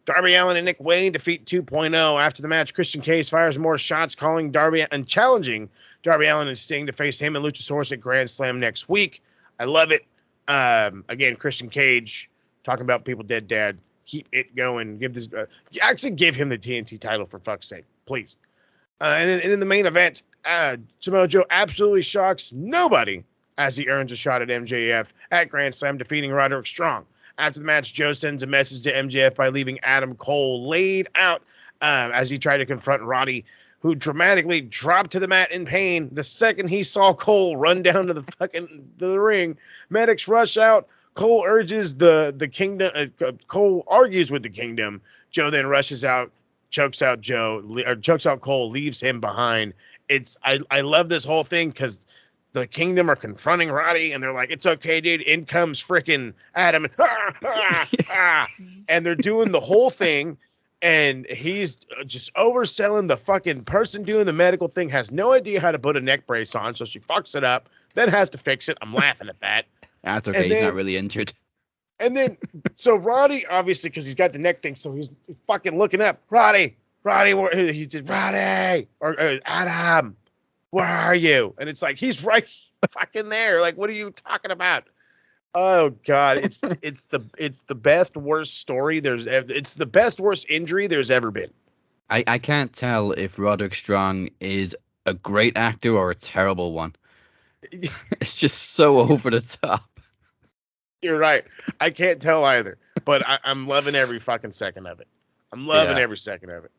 Darby Allin and Nick Wayne defeat 2.0. After the match, Christian Cage fires more shots, calling Darby and challenging Darby Allin and Sting to face him and Luchasaurus at Grand Slam next week. I love it. Again, Christian Cage talking about people dead dad. Keep it going. Give him the TNT title for fuck's sake, please. And in the main event, Samoa Joe absolutely shocks nobody as he earns a shot at MJF at Grand Slam, defeating Roderick Strong. After the match, Joe sends a message to MJF by leaving Adam Cole laid out as he tried to confront Roddy, who dramatically dropped to the mat in pain the second he saw Cole run down to the ring. Medics rush out. Cole urges the Kingdom. Cole argues with the Kingdom. Joe then rushes out, chokes out Cole, leaves him behind. I love this whole thing because the Kingdom are confronting Roddy, and they're like, "It's okay, dude." In comes freaking Adam, and they're doing the whole thing, and he's just overselling the fucking person doing the medical thing. Has no idea how to put a neck brace on, so she fucks it up. Then has to fix it. I'm laughing at that. That's okay. He's not really injured. And then, so Roddy, obviously, because he's got the neck thing, so he's fucking looking up. Roddy, he did Roddy or Adam. Where are you? And it's like, he's right fucking there. Like, what are you talking about? Oh God, it's the best worst story it's the best worst injury there's ever been. I can't tell if Roderick Strong is a great actor or a terrible one. It's just so over the top. You're right. I can't tell either, but I'm loving every fucking second of it. I'm loving every second of it.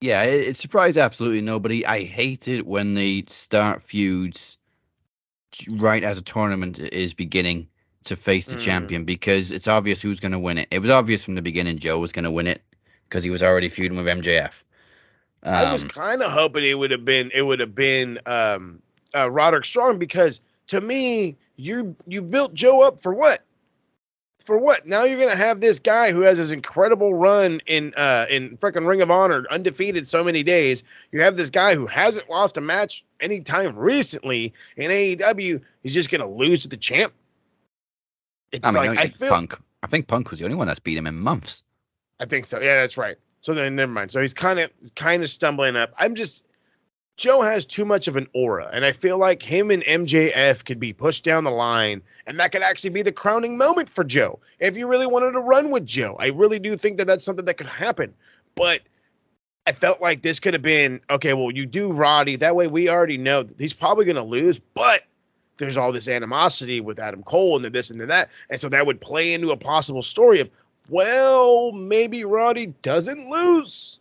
Yeah, it surprised absolutely nobody. I hate it when they start feuds right as a tournament is beginning to face the champion, because it's obvious who's going to win it. It was obvious from the beginning Joe was going to win it because he was already feuding with MJF. I was kind of hoping it would have been Roderick Strong, because to me, you built Joe up for what? For what? Now you're gonna have this guy who has this incredible run in freaking Ring of Honor, undefeated so many days. You have this guy who hasn't lost a match anytime recently in AEW. He's just gonna lose to the champ. Punk. I think Punk was the only one that's beat him in months. I think so. Yeah, that's right. So then never mind. So he's kind of stumbling up. Joe has too much of an aura, and I feel like him and MJF could be pushed down the line, and that could actually be the crowning moment for Joe. If you really wanted to run with Joe, I really do think that that's something that could happen. But I felt like this could have been, okay, well, you do Roddy. That way we already know that he's probably going to lose, but there's all this animosity with Adam Cole and the this and the that. And so that would play into a possible story of, well, maybe Roddy doesn't lose.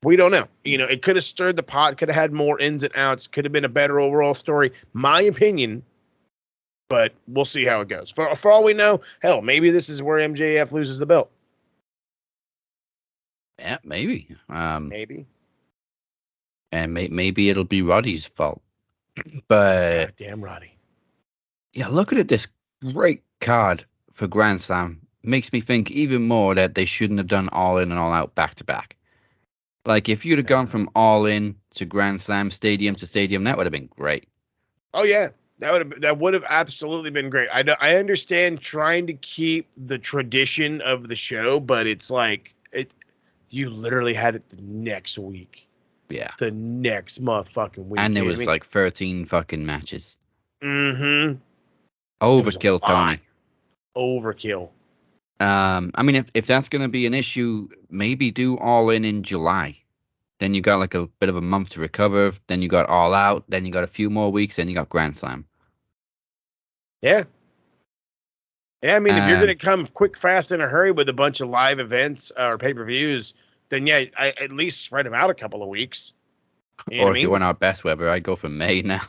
We don't know. You know, it could have stirred the pot, could have had more ins and outs, could have been a better overall story, my opinion. But we'll see how it goes. For all we know, hell, maybe this is where MJF loses the belt. Yeah, maybe. Maybe. And maybe it'll be Roddy's fault. But God damn Roddy. Yeah, looking at this great card for Grand Slam makes me think even more that they shouldn't have done All In and All Out back to back. Like, if you'd have gone from All In to Grand Slam, stadium to stadium, that would have been great. Oh yeah, that would have absolutely been great. I understand trying to keep the tradition of the show, but it's like you literally had it the next week. Yeah, the next motherfucking week, and there was like 13 fucking matches. Mm-hmm. Overkill, Tony. Overkill. I mean, if that's going to be an issue, maybe do All In July. Then you got like a bit of a month to recover. Then you got All Out. Then you got a few more weeks. Then you got Grand Slam. Yeah. Yeah, I mean, if you're going to come quick, fast, in a hurry with a bunch of live events or pay-per-views, then yeah, I at least spread them out a couple of weeks. Or if you want our best weather, I'd go for May now.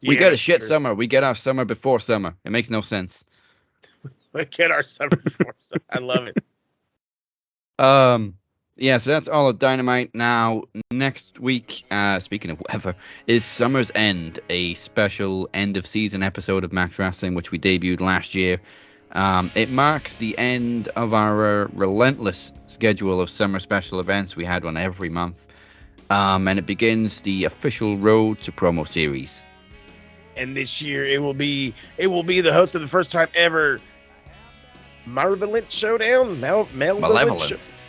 We get a shit summer. We get our summer before summer. It makes no sense. We get our summer before summer. I love it. Yeah, so that's all of Dynamite. Now, next week, speaking of weather, is Summer's End, a special end-of-season episode of Max Wrestling, which we debuted last year. It marks the end of our relentless schedule of summer special events. We had one every month. And it begins the official road to promo series. And this year, it will be the host of the first time ever Malevolent Showdown?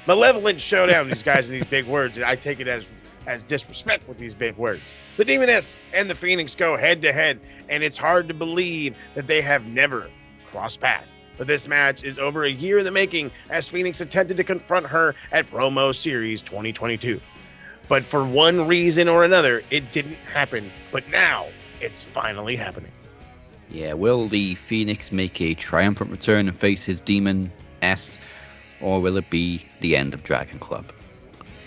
Malevolent Showdown, these guys and these big words. And I take it as disrespect with these big words. The Demoness and the Phoenix go head to head, and it's hard to believe that they have never crossed paths. But this match is over a year in the making as Phoenix attempted to confront her at Promo Series 2022. But for one reason or another, it didn't happen. But now, it's finally happening. Yeah, will the Phoenix make a triumphant return and face his Demon S, or will it be the end of Dragon Club?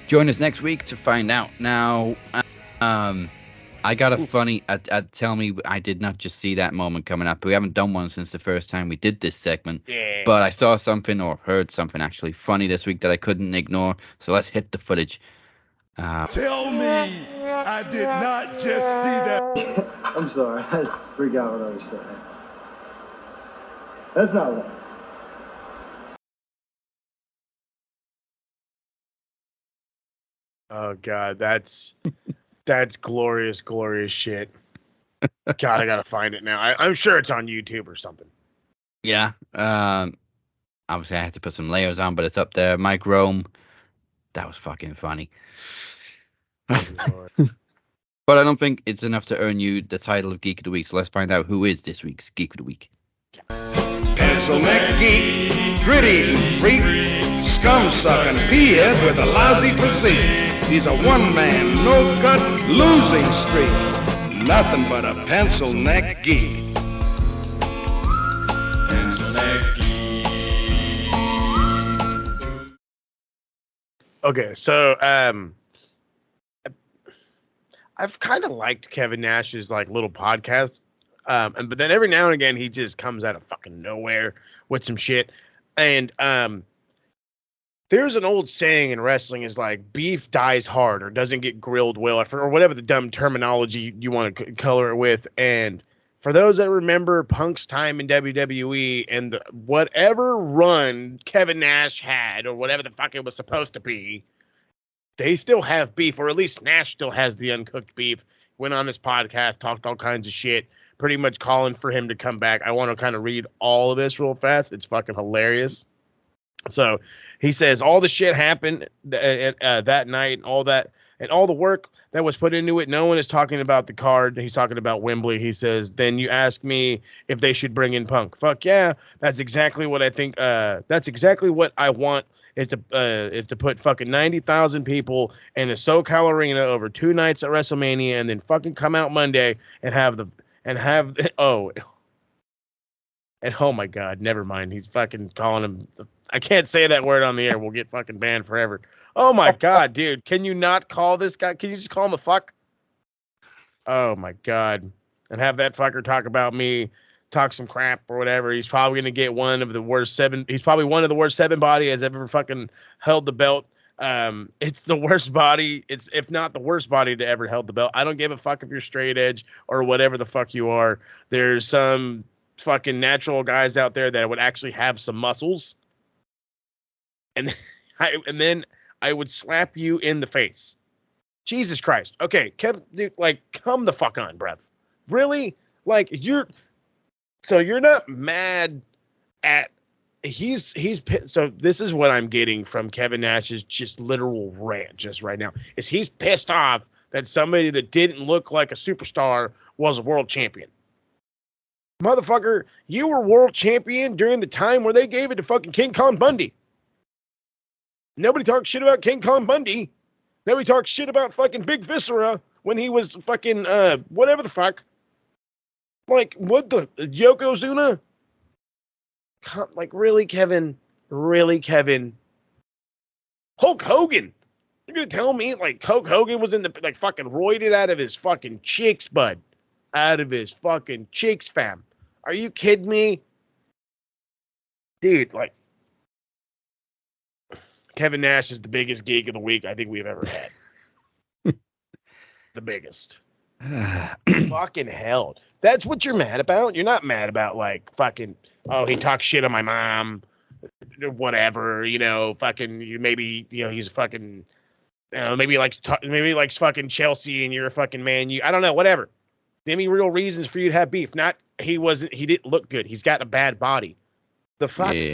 Join us next week to find out. Now, I got a funny... tell me I did not just see that moment coming up. We haven't done one since the first time we did this segment. Yeah. But I saw something, or heard something actually funny this week that I couldn't ignore. So let's hit the footage. Tell me I did not just see that. I'm sorry, I forgot what I was saying. That's not right. Oh God, that's glorious, glorious shit. God, I gotta find it now. I'm sure it's on YouTube or something. Yeah. Obviously, I had to put some layers on, but it's up there. Mike Rome. That was fucking funny. But I don't think it's enough to earn you the title of Geek of the Week. So let's find out who is this week's Geek of the Week. Pencil neck geek, grit-eating freak, scum-sucking peahead with a lousy physique. He's a one-man, no-cut, losing streak. Nothing but a pencil neck geek. Pencil neck geek. Okay, so I've kind of liked Kevin Nash's like little podcast, but then every now and again he just comes out of fucking nowhere with some shit. And there's an old saying in wrestling is like beef dies hard or doesn't get grilled well, or whatever the dumb terminology you want to color it with. And for those that remember Punk's time in WWE and whatever run Kevin Nash had, or whatever the fuck it was supposed to be, they still have beef, or at least Nash still has the uncooked beef. Went on his podcast, talked all kinds of shit, pretty much calling for him to come back. I want to kind of read all of this real fast. It's fucking hilarious. So he says all the shit happened that night and all that. and all the work that was put into it. No one is talking about the card. He's talking about Wembley. He says, then you ask me if they should bring in Punk. Fuck yeah. That's exactly what I think. That's exactly what I want is to put fucking 90,000 people in a SoCal arena over 2 nights at WrestleMania and then fucking come out Monday and oh my God, never mind. He's fucking calling him. I can't say that word on the air. We'll get fucking banned forever. Oh my God, dude. Can you not call this guy? Can you just call him a fuck? Oh my God. And have that fucker talk about me, talk some crap or whatever. He's probably going to get one of the worst 7 body has ever fucking held the belt. It's the worst body. It's if not the worst body to ever held the belt. I don't give a fuck if you're straight edge or whatever the fuck you are. There's some fucking natural guys out there that would actually have some muscles. And then I would slap you in the face. Jesus Christ. Okay, dude, come the fuck on, bruv. Really? Like you're not mad at so this is what I'm getting from Kevin Nash's just literal rant just right now. Is he's pissed off that somebody that didn't look like a superstar was a world champion. Motherfucker, you were world champion during the time where they gave it to fucking King Kong Bundy. Nobody talks shit about King Kong Bundy. Nobody talks shit about fucking Big Viscera when he was fucking whatever the fuck. Like, what the Yokozuna? Like, really, Kevin? Really, Kevin? Hulk Hogan? You're gonna tell me like Hulk Hogan was in the like fucking roided out of his fucking cheeks, bud? Out of his fucking cheeks, fam. Are you kidding me? Dude, like, Kevin Nash is the biggest geek of the week I think we've ever had. The biggest. Fucking hell. That's what you're mad about? You're not mad about, like, fucking, oh, he talks shit on my mom, whatever, fucking, maybe, he's fucking, maybe he likes fucking Chelsea and you're a fucking Man U. I don't know, whatever. Any real reasons for you to have beef? Not, he didn't look good. He's got a bad body. The fuck? Yeah.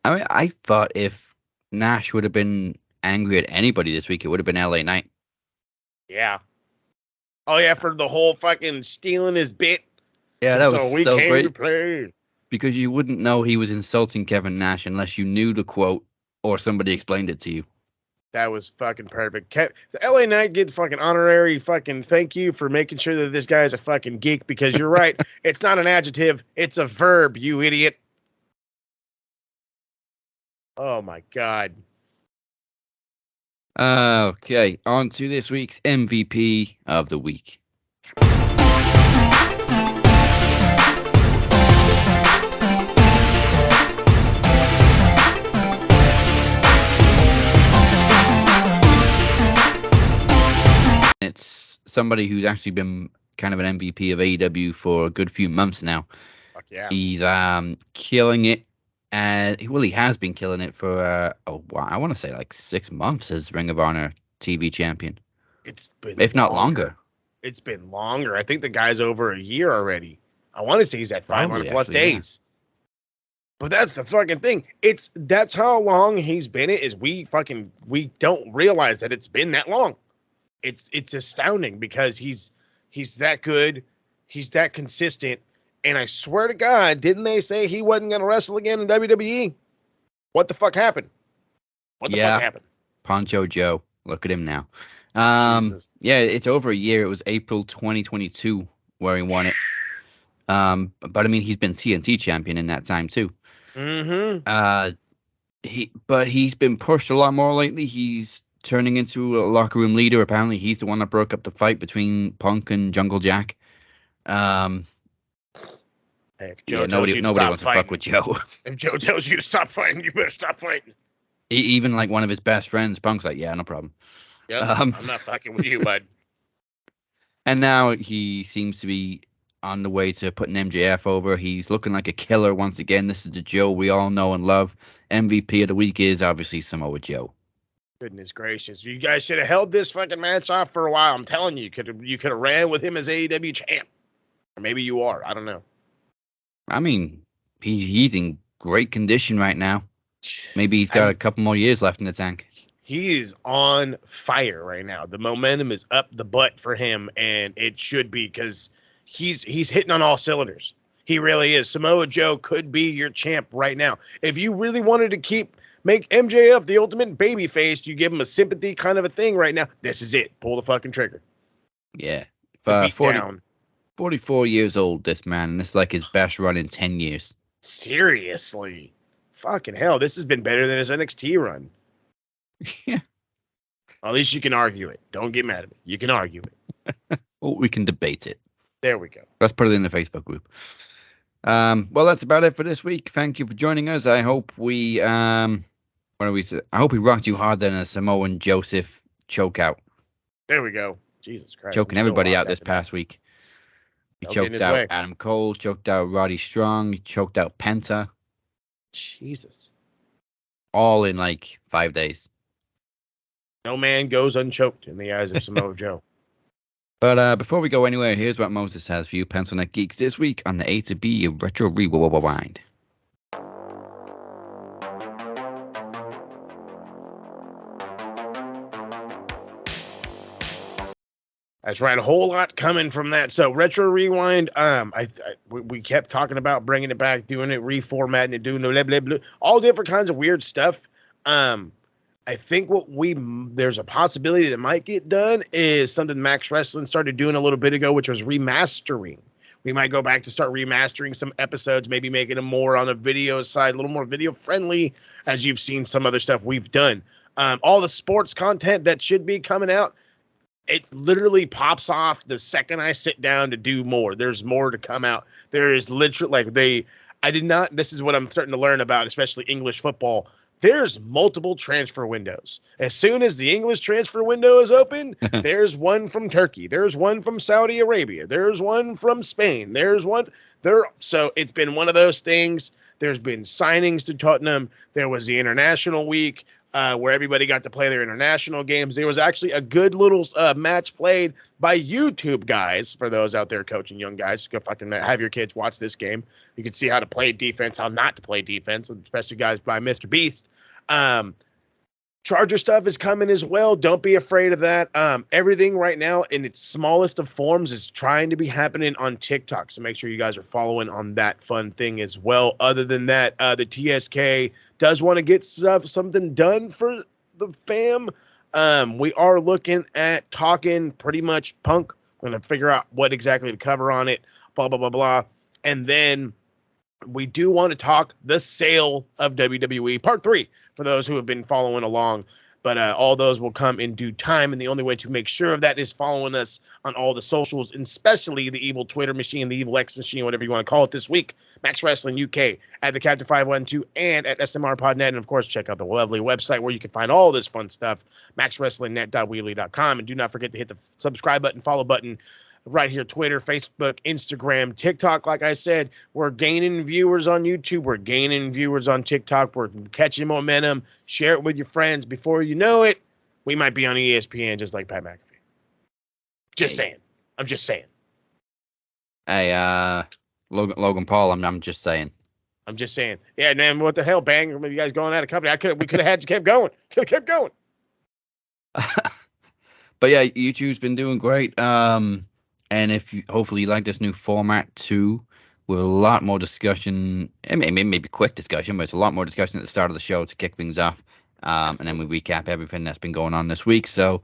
I mean, I thought if Nash would have been angry at anybody this week, it would have been LA Knight. Yeah. Oh, yeah, for the whole fucking stealing his bit. Yeah, that was we so came great. To play. Because you wouldn't know he was insulting Kevin Nash unless you knew the quote or somebody explained it to you. That was fucking perfect. The LA Knight gets fucking honorary fucking thank you for making sure that this guy is a fucking geek, because you're right. It's not an adjective. It's a verb, you idiot. Oh, my God. Okay, on to this week's MVP of the week. It's somebody who's actually been kind of an MVP of AEW for a good few months now. Fuck yeah. He's killing it. He has been killing it for, I want to say like 6 months as Ring of Honor TV champion. It's been if not longer. It's been longer. I think the guy's over a year already. I want to say he's at 500 plus days. Yeah. But that's the fucking thing. That's how long he's been it, is we don't realize that it's been that long. It's astounding because he's that good, he's that consistent, and I swear to God, didn't they say he wasn't going to wrestle again in WWE? What the fuck happened? What the fuck happened? Poncho Joe, look at him now. Yeah, it's over a year. It was April 2022 where he won it. But I mean, he's been TNT champion in that time too. Mm-hmm. He's been pushed a lot more lately. He's turning into a locker room leader. Apparently, he's the one that broke up the fight between Punk and Jungle Jack. Hey, nobody wants to fuck with Joe. If Joe tells you to stop fighting, you better stop fighting. Even like one of his best friends, Punk's like, yeah, no problem. Yeah, I'm not fucking with you, bud. And now he seems to be on the way to putting MJF over. He's looking like a killer once again. This is the Joe we all know and love. MVP of the week is obviously Samoa Joe. Goodness gracious. You guys should have held this fucking match off for a while. I'm telling you, you could have ran with him as AEW champ. Or maybe you are. I don't know. I mean, he's in great condition right now. Maybe he's got a couple more years left in the tank. he is on fire right now. The momentum is up the butt for him, and it should be because he's hitting on all cylinders. He really is. Samoa Joe could be your champ right now. If you really wanted to make MJF the ultimate babyface, you give him a sympathy kind of a thing right now. This is it. Pull the fucking trigger. Yeah. 44 years old, this man. And this is like his best run in 10 years. Seriously. Fucking hell. This has been better than his NXT run. Yeah. At least you can argue it. Don't get mad at me. You can argue it. Or we can debate it. There we go. Let's put it in the Facebook group. Well, that's about it for this week. Thank you for joining us. I hope we I hope we rocked you harder than a Samoan Joseph chokeout. There we go. Jesus Christ. Choking everybody out this past week. He choked out Adam Cole, choked out Roddy Strong, choked out Penta. Jesus. All in like 5 days. No man goes unchoked in the eyes of Samoa Joe. But before we go anywhere, here's what Moses has for you, Pencil Neck Geeks, this week on the A to B Retro Rewind. That's right, a whole lot coming from that. So Retro Rewind, we kept talking about bringing it back, doing it, reformatting it, doing blah, blah, blah, all different kinds of weird stuff. I think there's a possibility that might get done is something Max Wrestling started doing a little bit ago, which was remastering. We might go back to start remastering some episodes, maybe making them more on the video side, a little more video friendly, as you've seen some other stuff we've done. All the sports content that should be coming out, it literally pops off the second I sit down to do more. There's more to come out. There is literally this is what I'm starting to learn about, especially English football. There's multiple transfer windows. As soon as the English transfer window is open, there's one from Turkey. There's one from Saudi Arabia. There's one from Spain. There's one there. So it's been one of those things. There's been signings to Tottenham. There was the international week where everybody got to play their international games. There was actually a good little match played by YouTube guys. For those out there coaching young guys, go fucking have your kids watch this game. You can see how to play defense, how not to play defense, especially guys by Mr. Beast. Charger stuff is coming as well. Don't be afraid of that. Everything right now in its smallest of forms is trying to be happening on TikTok. So make sure you guys are following on that fun thing as well. Other than that, the TSK does want to get something done for the fam. We are looking at talking pretty much Punk. We're going to figure out what exactly to cover on it, blah, blah, blah, blah. And then we do want to talk the sale of WWE Part 3 for those who have been following along. But all those will come in due time. And the only way to make sure of that is following us on all the socials, and especially the evil Twitter machine, the evil X machine, whatever you want to call it this week. Max Wrestling UK at the Captain 512 and at SMRPodNet. And of course, check out the lovely website where you can find all this fun stuff, maxwrestlingnet.weebly.com. And do not forget to hit the subscribe button, follow button right here, Twitter, Facebook, Instagram, TikTok. Like I said, we're gaining viewers on YouTube. We're gaining viewers on TikTok. We're catching momentum. Share it with your friends. Before you know it, we might be on ESPN just like Pat McAfee. Just saying. I'm just saying. Hey, Logan Paul, I'm just saying. I'm just saying. Yeah, man, what the hell, Bang? You guys going out of company? We could have had you kept going. Could have kept going. But yeah, YouTube's been doing great. And hopefully you like this new format too, with a lot more discussion, maybe quick discussion, but it's a lot more discussion at the start of the show to kick things off. And then we recap everything that's been going on this week. So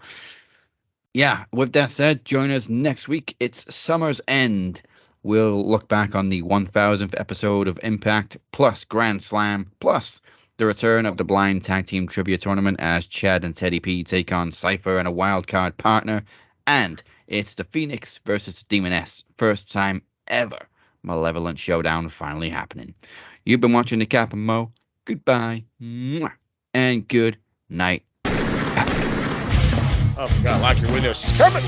yeah, with that said, join us next week. It's Summer's End. We'll look back on the 1000th episode of Impact, plus Grand Slam, plus the return of the Blind Tag Team Trivia Tournament as Chad and Teddy P take on Cypher and a wildcard partner. And it's the Phoenix versus Demoness. First time ever Malevolent Showdown finally happening. You've been watching the Cap and Mo. Goodbye. And good night. Oh, my God, lock your windows. She's coming.